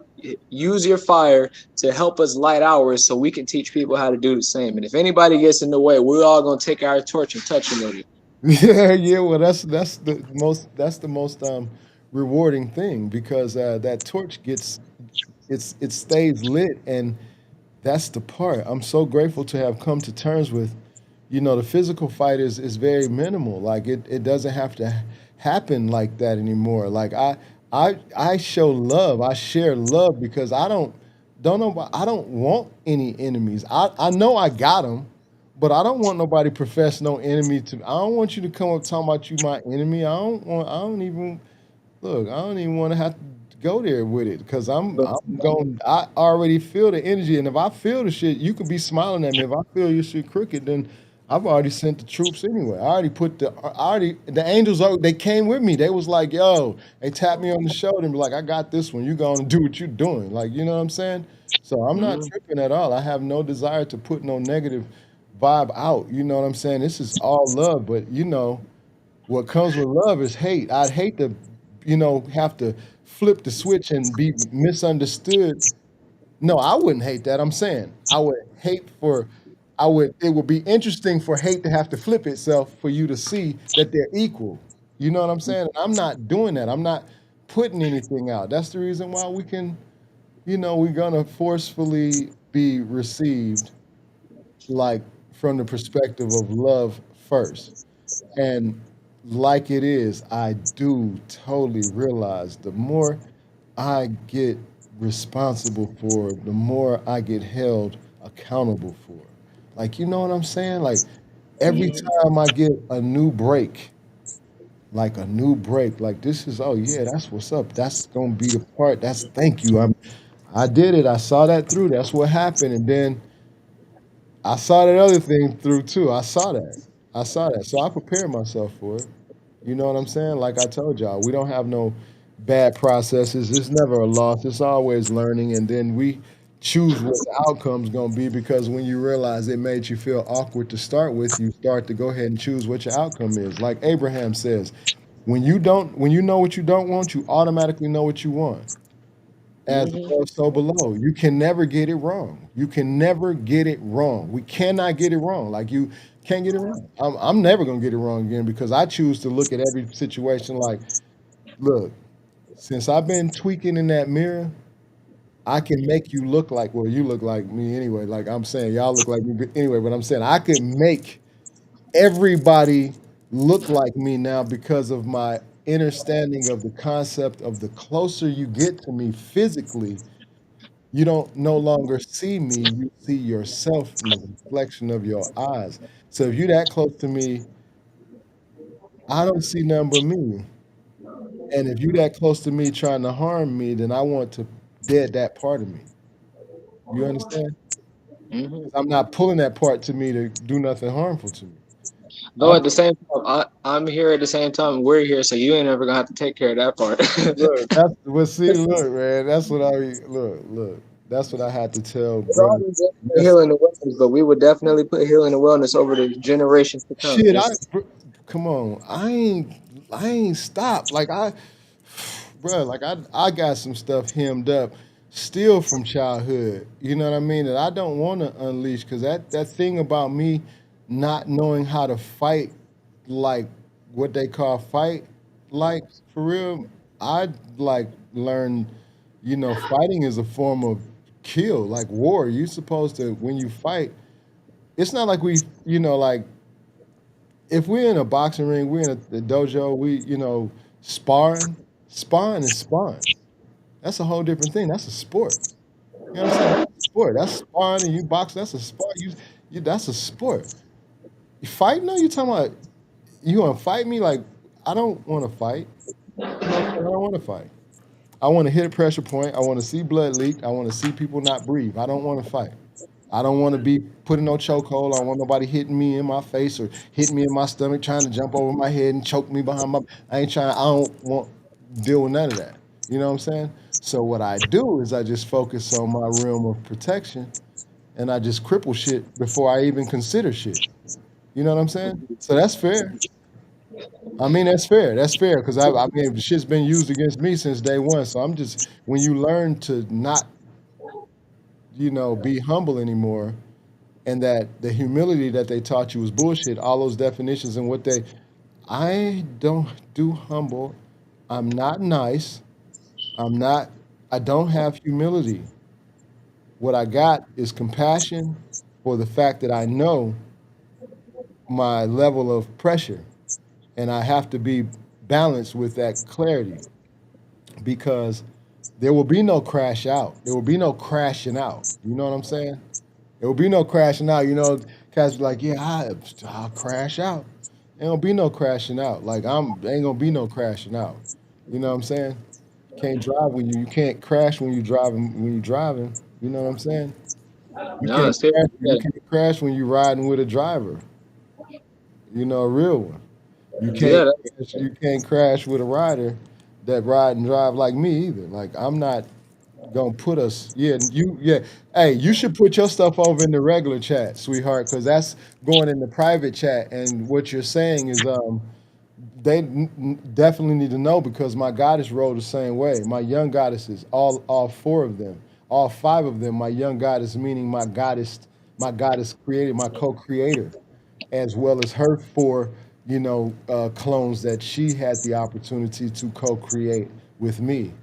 use your fire to help us light ours, so we can teach people how to do the same. And if anybody gets in the way, we're all gonna take our torch and touch them with it. Yeah, yeah. Well, that's the most rewarding thing because that torch gets it stays lit, and that's the part. I'm so grateful to have come to terms with. You know, the physical fight is very minimal. Like it doesn't have to happen like that anymore. Like I show love. I share love because don't know I don't want any enemies. I know I got them, but I don't want nobody profess no enemy to. I don't want you to come up talking about you my enemy. I don't even look. I don't even want to have to go there with it because But I'm going. I already feel the energy, and if I feel the shit, you could be smiling at me. If I feel your shit crooked, then I've already sent the troops anyway. The angels. They came with me. They was like, yo, they tapped me on the shoulder and be like, I got this one. You going to do what you're doing. Like you know what I'm saying? So I'm not mhm. tripping at all. I have no desire to put no negative vibe out. You know what I'm saying? This is all love, but you know. What comes with love is hate. I'd hate to, have to flip the switch and be misunderstood. No, I wouldn't hate that. I'm saying I would hate for, it would be interesting for hate to have to flip itself for you to see that they're equal. You know what I'm saying? I'm not doing that. I'm not putting anything out. That's the reason why we're gonna forcefully be received like from the perspective of love first. And like it is, I do totally realize the more I get responsible for, the more I get held accountable for. Like, you know what I'm saying? Like, every time I get a new break, like this is, oh yeah, that's what's up. That's gonna be the part. That's thank you. I did it. I saw that through. That's what happened. And then I saw that other thing through too. I saw that. I saw that. So I prepared myself for it. You know what I'm saying? Like I told y'all, we don't have no bad processes. It's never a loss. It's always learning. And then we choose what the outcome's gonna be because when you realize it made you feel awkward to start with, you start to go ahead and choose what your outcome is. Like Abraham says, when you know what you don't want, you automatically know what you want as Mhm. above, so below. You can never get it wrong. You can never get it wrong. We cannot get it wrong. Like you can't get it wrong. I'm never gonna get it wrong again because I choose to look at every situation like, look, since I've been tweaking in that mirror, I can make you look like, well, you look like me anyway. Like I'm saying, y'all look like me anyway. But I'm saying I could make everybody look like me now because of my understanding of the concept of the closer you get to me physically, you don't no longer see me, you see yourself in the reflection of your eyes. So if you're that close to me, I don't see nothing but me. And if you're that close to me trying to harm me, then I want to dead that part of me. You understand? Mhm. 'Cause I'm not pulling that part to me to do nothing harmful to me. Though I'm at the same time, I'm here at the same time. We're here, so you ain't ever gonna have to take care of that part. look, that's what see, look, man, that's what I look. That's what I had to tell It's brother. already been for Yes, healing and wellness, but we would definitely put healing and wellness over the generations to come. shit, Just come on. I ain't stopped. Like bro, like I got some stuff hemmed up still from childhood. You know what I mean? That I don't want to unleash because that thing about me not knowing how to fight, like what they call fight, like for real. I like learned, fighting is a form of kill, like war. You supposed to when you fight. It's not like like if we're in a boxing ring, we're in a dojo, sparring. Sparring is sparring. That's a whole different thing. That's a sport. You understand? That's a sport. That's sparring and you box. That's a sport. That's a sport. You fight? No, you talking about you want to fight me? Like I don't want to fight. You know what I'm saying? I don't want to fight. I want to hit a pressure point. I want to see blood leak. I want to see people not breathe. I don't want to fight. I don't want to be put in no chokehold. I don't want nobody hitting me in my face or hitting me in my stomach, trying to jump over my head and choke me behind my. I ain't trying. I don't want to deal with none of that. You know what I'm saying? So what I do is I just focus on my realm of protection and I just cripple shit before I even consider shit. You know what I'm saying? So that's fair. I mean, that's fair. That's fair because I mean, the shit's been used against me since day one. So I'm just when you learn to not, be humble anymore, and that the humility that they taught you was bullshit. All those definitions and what they, I don't do humble. I'm not nice. I'm not. I don't have humility. What I got is compassion for the fact that I know my level of pressure, and I have to be balanced with that clarity because there will be no crash out. There will be no crashing out. You know what I'm saying? There will be no crashing out. Cats be like, yeah, I'll crash out. Ain't gonna be no crashing out. Like ain't gonna be no crashing out. You know what I'm saying? Can't drive when you can't crash when you're driving. You know what I'm saying? You No, can't it's fair. crash. Yeah, You can't crash when you're riding with a driver. A real one. You yeah, can't you can't crash with a rider that ride and drive like me either. Like I'm not gonna put us. Yeah. Hey, you should put your stuff over in the regular chat, sweetheart, because that's going in the private chat. And what you're saying is they definitely need to know because my goddess rolled the same way. My young goddesses, all four of them, all five of them, my young goddess, meaning my goddess created my co-creator, as well as her four, clones that she had the opportunity to co-create with me,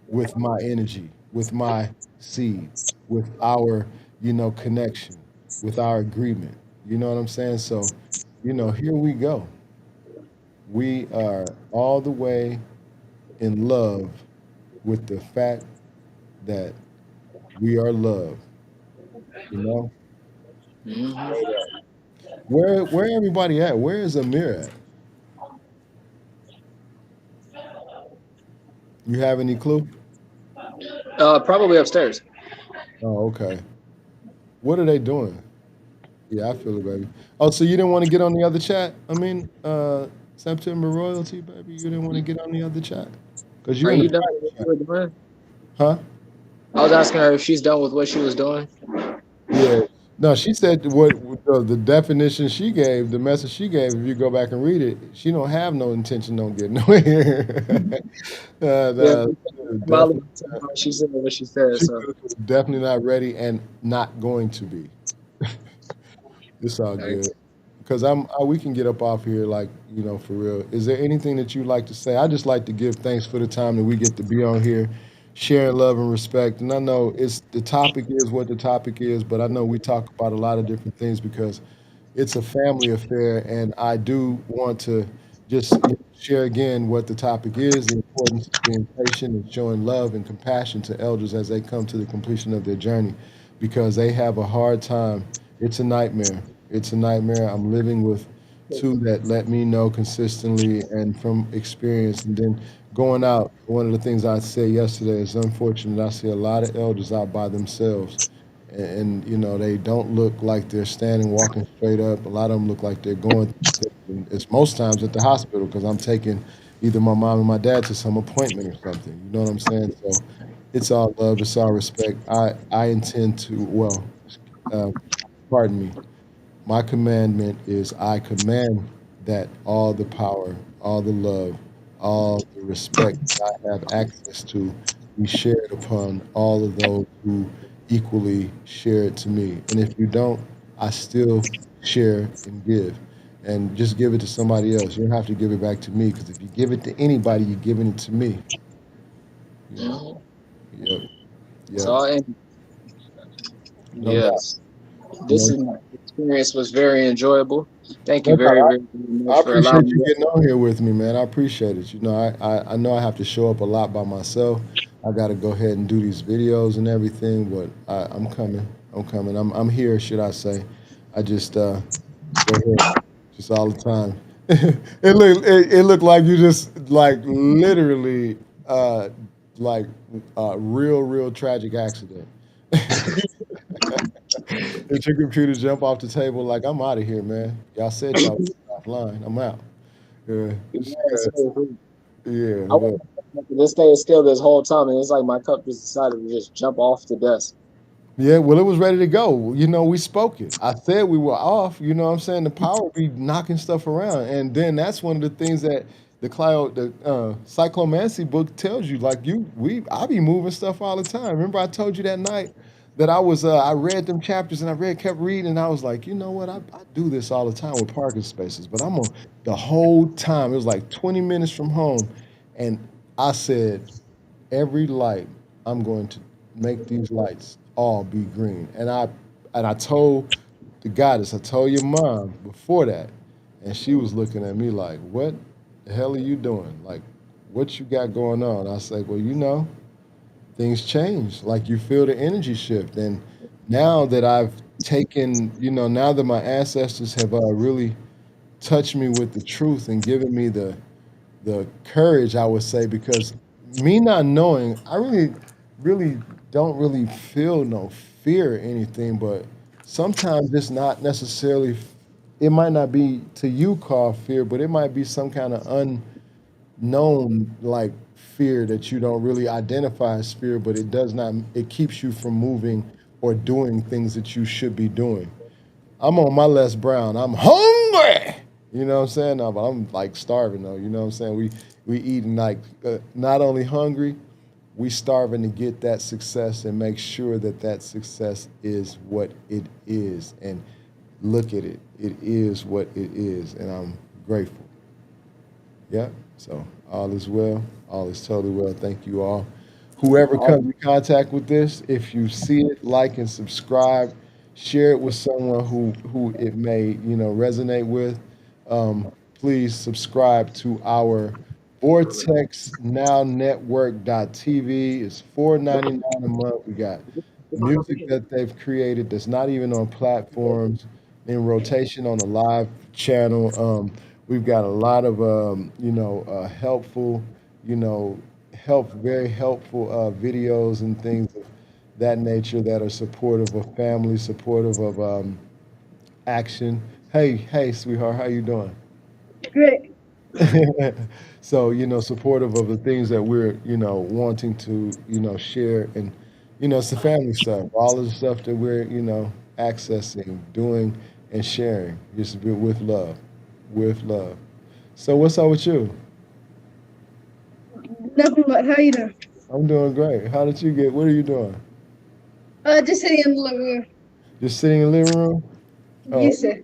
with my energy, with my seed, with our, connection, with our agreement. You know what I'm saying? So, here we go. We are all the way in love with the fact that we are love. You know, mhm. where everybody at? Where is Amir at? You have any clue? Probably upstairs. Oh, okay. What are they doing? Yeah, I feel it, baby. Oh, so you didn't want to get on the other chat? I mean, September royalty, baby. You didn't want to get on the other chat because you're Are in the you done with private what chat, you were doing? huh? I was asking her if she's done with what she was doing. Yeah. No, she said what the definition she gave, the message she gave. If you go back and read it, she don't have no intention on getting nowhere. Yeah, Molly, Definitely. she said what she said. She So, was definitely not ready and not going to be. It's all okay. good. Because we can get up off here, like, for real. Is there anything that you'd like to say? I just like to give thanks for the time that we get to be on here, sharing love and respect. And I know it's the topic is what the topic is, but I know we talk about a lot of different things because it's a family affair, and I do want to just share again what the topic is: the importance of being patient and showing love and compassion to elders as they come to the completion of their journey, because they have a hard time. It's a nightmare. It's a nightmare. I'm living with two that let me know consistently and from experience, and then going out. One of the things I said yesterday is unfortunate. I see a lot of elders out by themselves and they don't look like they're standing walking straight up. A lot of them look like they're going through things. And it's most times at the hospital because I'm taking either my mom or my dad to some appointment or something. You know what I'm saying? So it's all love, it's all respect. I intend to, well, uh, pardon me, my commandment is I command that all the power, all the love, all the respect that I have access to be shared upon all of those who equally share it to me. And if you don't, I still share and give. And just give it to somebody else. You don't have to give it back to me because if you give it to anybody, you're giving it to me. You know. Mhm. Yep. Yep. So, No doubt. yes, this No. experience was very enjoyable. Thank you No very, doubt. very, very I much for appreciate allowing you me. getting on here with me, man. I appreciate it. I know I have to show up a lot by myself. I got to go ahead and do these videos and everything, but I'm coming. I'm coming. I'm here, should I say? I just go ahead, just all the time. It looked like you just like literally like real tragic accident. Did your computer jump off the table like I'm out of here, man? Y'all said y'all was offline. I'm out. Yeah, Yes, yeah, yeah. I want But to This thing is still this whole time, and it's like my cup just decided to just jump off the desk. Yeah, well, it was ready to go. We spoke it. I said we were off. You know what I'm saying? The power be knocking stuff around. And then that's one of the things that the cyclomancy book tells you. Like I be moving stuff all the time. Remember I told you that night that I read them chapters and kept reading and I was like, you know what? I do this all the time with parking spaces, but I'm on the whole time. It was like 20 minutes from home. And I said, every light, I'm going to make these lights all be green. And I told the goddess, I told your mom before that, and she was looking at me like, "What the hell are you doing? Like, what you got going on?" I said, "Well, things change. Like you feel the energy shift, and now that I've taken, now that my ancestors have really touched me with the truth and given me the courage, I would say, because me not knowing, I really don't really feel no fear or anything, but sometimes it's not necessarily, it might not be to you called fear, but it might be some kind of unknown like fear that you don't really identify as fear, but it keeps you from moving or doing things that you should be doing. I'm on my Les Brown. I'm hungry. You know what I'm saying? No, but I'm like starving though. You know what I'm saying? We eating like not only hungry, we starving to get that success and make sure that that success is what it is. And look at it. It is what it is, and I'm grateful. Yeah. So all is well. All is totally well. Thank you all. Whoever comes in contact with this, if you see it, like and subscribe, share it with someone who it may resonate with. Please subscribe to our Vortex Now Network.tv. It's $4.99 a month. We got music that they've created that's not even on platforms in rotation on a live channel. We've got a lot of helpful, you know, very helpful videos and things of that nature that are supportive of family, supportive of action. Hey, sweetheart, how you doing? Great. So, supportive of the things that we're, wanting to, share. And, it's the family stuff, all of the stuff that we're, accessing, doing, and sharing, just with love, with love. So, what's up with you? Nothing but how you doing? I'm doing great. How did you what are you doing? Just sitting in the living room. Just sitting in the living room? Oh, Yes, sir.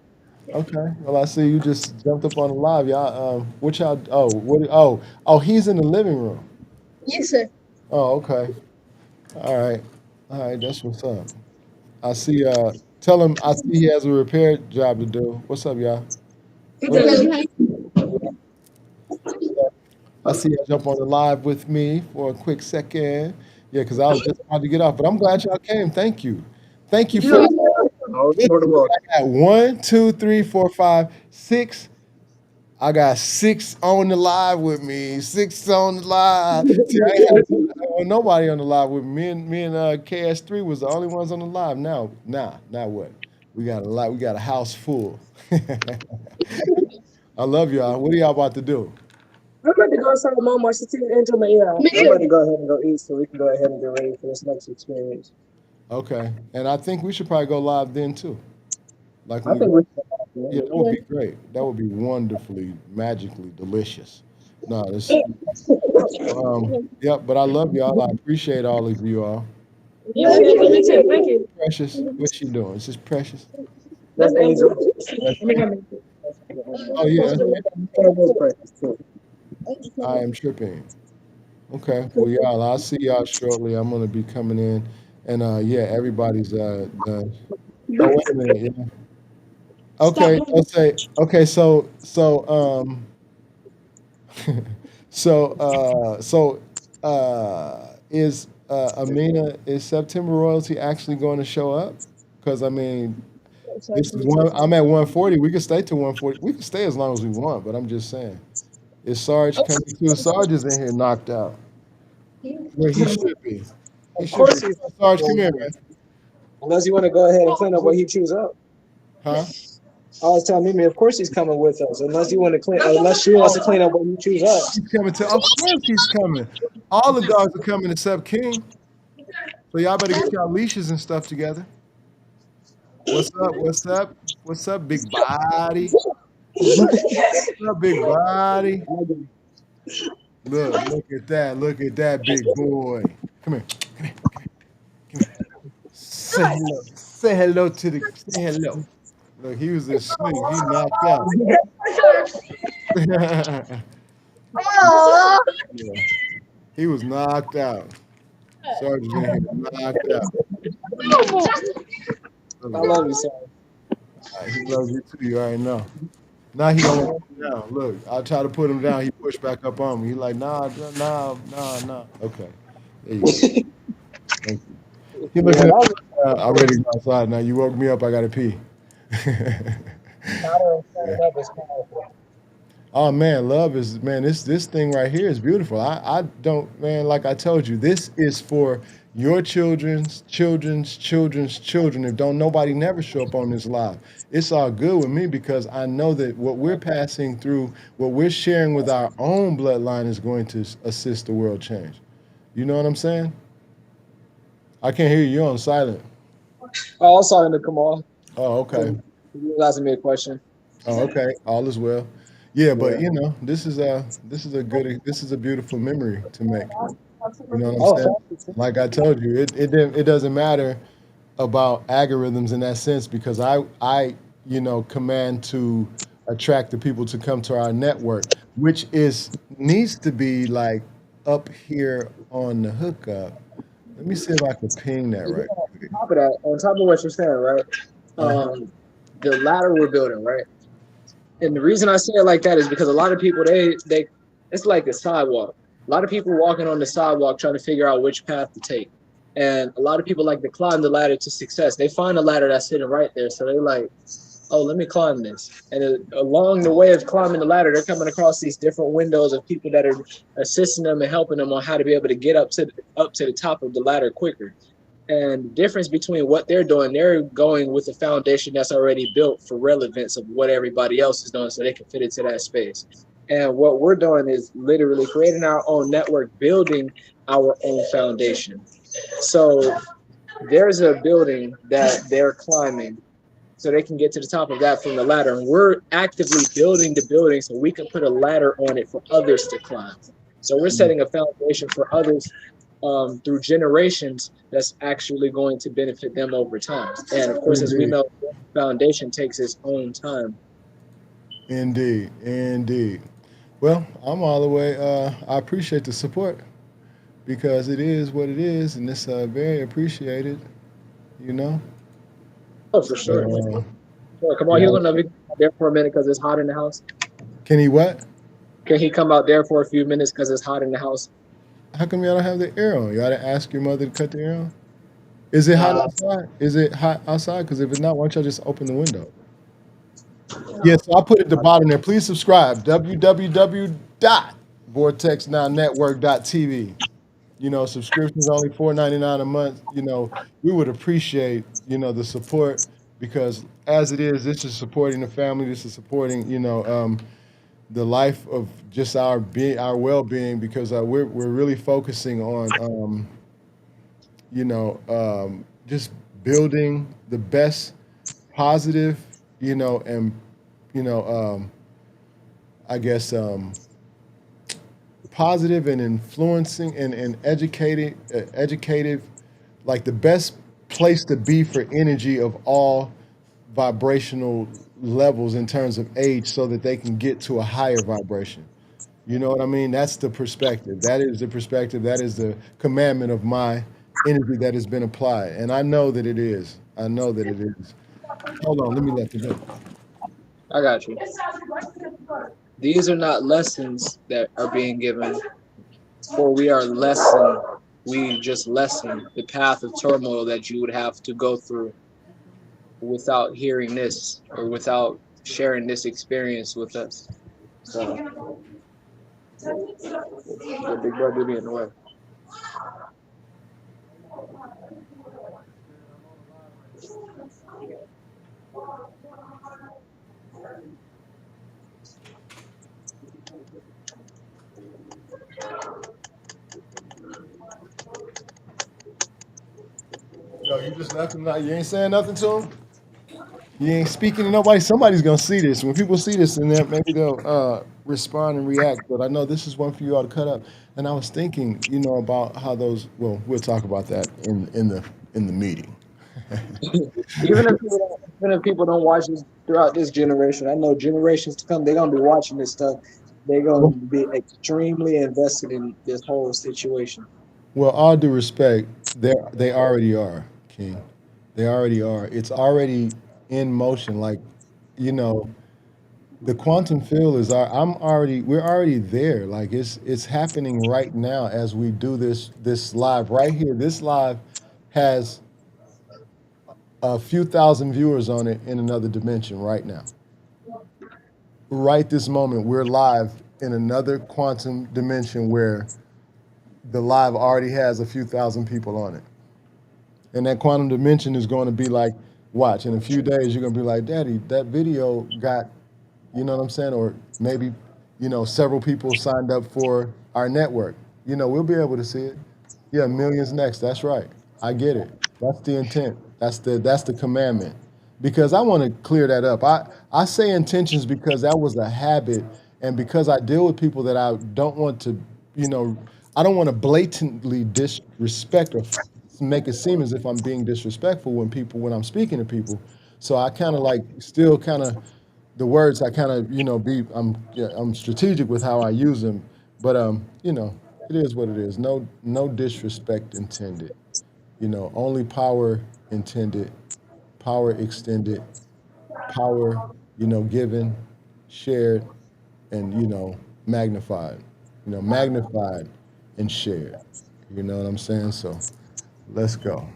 okay. Well, I see you just jumped up on the live. Y'all, what y'all, he's in the living room. Yes, sir. Oh, okay. All right. All right. That's what's up. I see. Tell him I see he has a repair job to do. What's up, y'all? What up? I see y'all jump on the live with me for a quick second. Yeah, because I was just about to get off, but I'm glad y'all came. Thank you. Thank you for. Oh, more than Listen, welcome. I got one, two, three, four, five, six. I got six on the live with me. Six on the live. See, I don't want nobody on the live with me. Me and KS3 was the only ones on the live. Now what? We got a lot. We got a house full. I love y'all. What are y'all about to do? I'm about to go outside with Mama. She took into my ear. Me I'm about to too. go ahead and go eat so we can go ahead and get ready for this next experience. Okay. And I think we should probably go live then too. Like I we think go. we Yeah, that would be great. That would be wonderfully, magically delicious. No, this. Yep. But I love y'all. I appreciate all of you all. Yeah, me too. Thank you. Precious, what's she doing? Is this Precious? that's Angel. That's, Let me come in. oh yeah, That's precious too. I am tripping. Okay, well y'all, I'll see y'all shortly. I'm gonna be coming in, and yeah, everybody's done. Oh wait a minute, yeah. Okay, let's say okay. Is Amina, is September royalty actually going to show up? Because I mean, this is one. I'm at 140. We can stay to 140. We can stay as long as we want. But I'm just saying, is Sarge coming through? Sarge is in here knocked out. Where he should be. He Of should be. course he's Sarge, come here, man. unless you want to go ahead and clean up what he chews up. Huh? I was telling Mimi, of course he's coming with us, unless you want to clean, unless she wants to clean up when you choose us. He's coming to. Of course, he's coming. All the dogs are coming except King. So y'all better get y'all leashes and stuff together. What's up? What's up? What's up, big body? What's up, big body? Look at that. Look at that big boy. Come here. Come here. Come here. Come here. Say hello. Say hello to the. Say hello. Look, he was asleep. He knocked out. Yeah, he was knocked out. Sergeant in here knocked out. I love you, son. He loves you too. You already know. Now he don't want to put down. Look, I try to put him down. He pushed back up on me. He like, nah. Okay, there you go. Thank you. He Yeah, looking that at. was I'm ready to go outside now. You woke me up. I gotta pee. pattern showing up is powerful. Oh man, love is man. This thing right here is beautiful. I don't man. Like I told you, this is for your children's children. If don't nobody never show up on this live, it's all good with me because I know that what we're passing through, what we're sharing with our own bloodline, is going to assist the world change. You know what I'm saying? I can't hear you. You're on silent. Oh, I was talking to Kamal. Oh, okay. He was asking me a question. Oh, okay. All is well. Yeah, but Yeah. you know, this is a beautiful memory to make. You know what I'm Oh, saying? Like I told you, it doesn't matter about algorithms in that sense because I you know command to attract the people to come to our network, which is needs to be like up here on the hookup. Let me see if I can ping that right quick. top of that, on top of what you're saying, right? Uh, The ladder we're building, right? And the reason I say it like that is because a lot of people they it's like the sidewalk. A lot of people walking on the sidewalk trying to figure out which path to take. And a lot of people like to climb the ladder to success. They find a ladder that's sitting right there. So they're like, oh, let me climb this. And along the way of climbing the ladder, they're coming across these different windows of people that are assisting them and helping them on how to be able to get up to the top of the ladder quicker. And the difference between what they're going with a foundation that's already built for relevance of what everybody else is doing so they can fit into that space. And what we're doing is literally creating our own network, building our own foundation. So there's a building that they're climbing so they can get to the top of that from the ladder. And we're actively building the building so we can put a ladder on it for others to climb. So we're setting a foundation for others through generations that's actually going to benefit them over time. And of course, as we indeed, know, foundation takes its own time. indeed. Well, I'm all the way. I appreciate the support because it is what it is, and it's very appreciated. You know. Oh, for sure. So, Sure. Come on, yeah. he's gonna be there for a minute because it's hot in the house. Can he what? Can he come out there for a few minutes because it's hot in the house? How come y'all don't have the air on? You ought to ask your mother to cut the air on. Is it hot Uh, outside? Is it hot outside? Because if it's not, why don't y'all just open the window? Yes, I'll put it at the bottom there. Please subscribe. www.vortexnownetwork.tv. You know, subscriptions only $4.99 a month. You know, we would appreciate, you know, the support because as it is, this is supporting the family. This is supporting, the life of just our well-being because we're really focusing on, just building the best positive, and you know, I guess positive and influencing and educative, like the best place to be for energy of all vibrational levels in terms of age so that they can get to a higher vibration. You know what I mean? That's the perspective. That is the perspective. That is the commandment of my energy that has been applied. And I know that it is. I know that it is. Hold on, let me let you go. I got you. These are not lessons that are being given, for we are lesson. We just lessen the path of turmoil that you would have to go through without hearing this or without sharing this experience with us. So, the big brother be in the way. Yo, you just left him. You ain't saying nothing to him. You ain't speaking to nobody. Somebody's gonna see this. When people see this, and then maybe they'll respond and react. But I know this is one for you all to cut up. And I was thinking, about how those. Well, we'll talk about that in the meeting. Even if people don't watch this throughout this generation, I know generations to come, they're gonna be watching this stuff. They're gonna be extremely invested in this whole situation. Well, all due respect, they already are, King. They already are. It's already in motion. Like, you know, the quantum field is our. We're already there. Like it's happening right now as we do this live right here. This live has a few thousand viewers on it in another dimension right now. Right this moment, we're live in another quantum dimension where the live already has a few thousand people on it. And that quantum dimension is going to be like, watch, in a few days, you're going to be like, Daddy, that video got, you know what I'm saying? Or maybe, several people signed up for our network. We'll be able to see it. Yeah, millions next. That's right. I get it. That's the intent. That's the commandment. Because I want to clear that up. I say intentions because that was a habit, and because I deal with people that I don't want to, you know, I don't want to blatantly disrespect or make it seem as if I'm being disrespectful when I'm speaking to people. So I kind of like still kind of the words I kind of be I'm strategic with how I use them, but it is what it is. No disrespect intended. Only power intended, power extended, power given, shared, and magnified. Magnified and shared. You know what I'm saying? So let's go.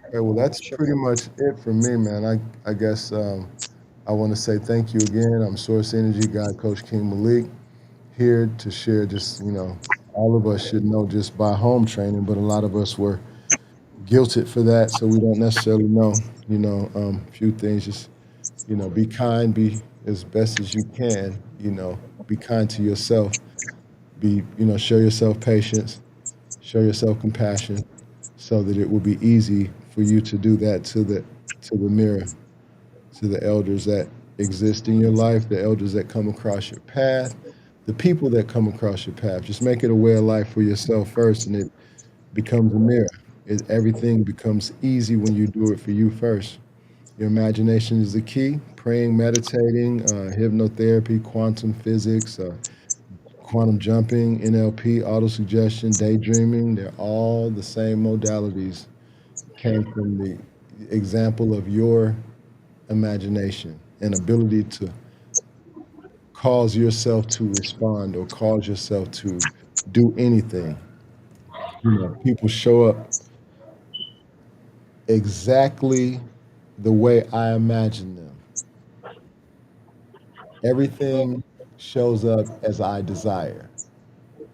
Okay, well that's Sure. pretty much it for me, man. I guess I want to say thank you again. I'm Source Energy Guy, Coach King Malik, here to share just, all of us should know just by home training, but a lot of us were guilted for that, so we don't necessarily know, a few things. Just, be kind, be as best as you can, be kind to yourself, show yourself patience, show yourself compassion, so that it will be easy for you to do that to the mirror, to the elders that exist in your life, the elders that come across your path, the people that come across your path. Just make it a way of life for yourself first, and it becomes a mirror. Everything becomes easy when you do it for you first. Your imagination is the key. Praying, meditating, hypnotherapy, quantum physics, quantum jumping, NLP, autosuggestion, daydreaming, they're all the same modalities. Came from the example of your imagination and ability to cause yourself to respond or cause yourself to do anything. People show up exactly the way I imagine them. Everything shows up as I desire,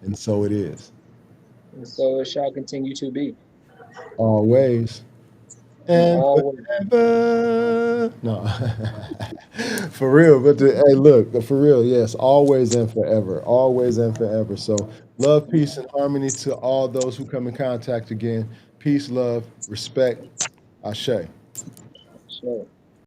and so it is. And so it shall continue to be. Always And and always. forever. No, for real. But hey, look, for real, yes, always and forever, always and forever. So, love, peace, and harmony to all those who come in contact again. Peace, love, respect, Ashe. Sure.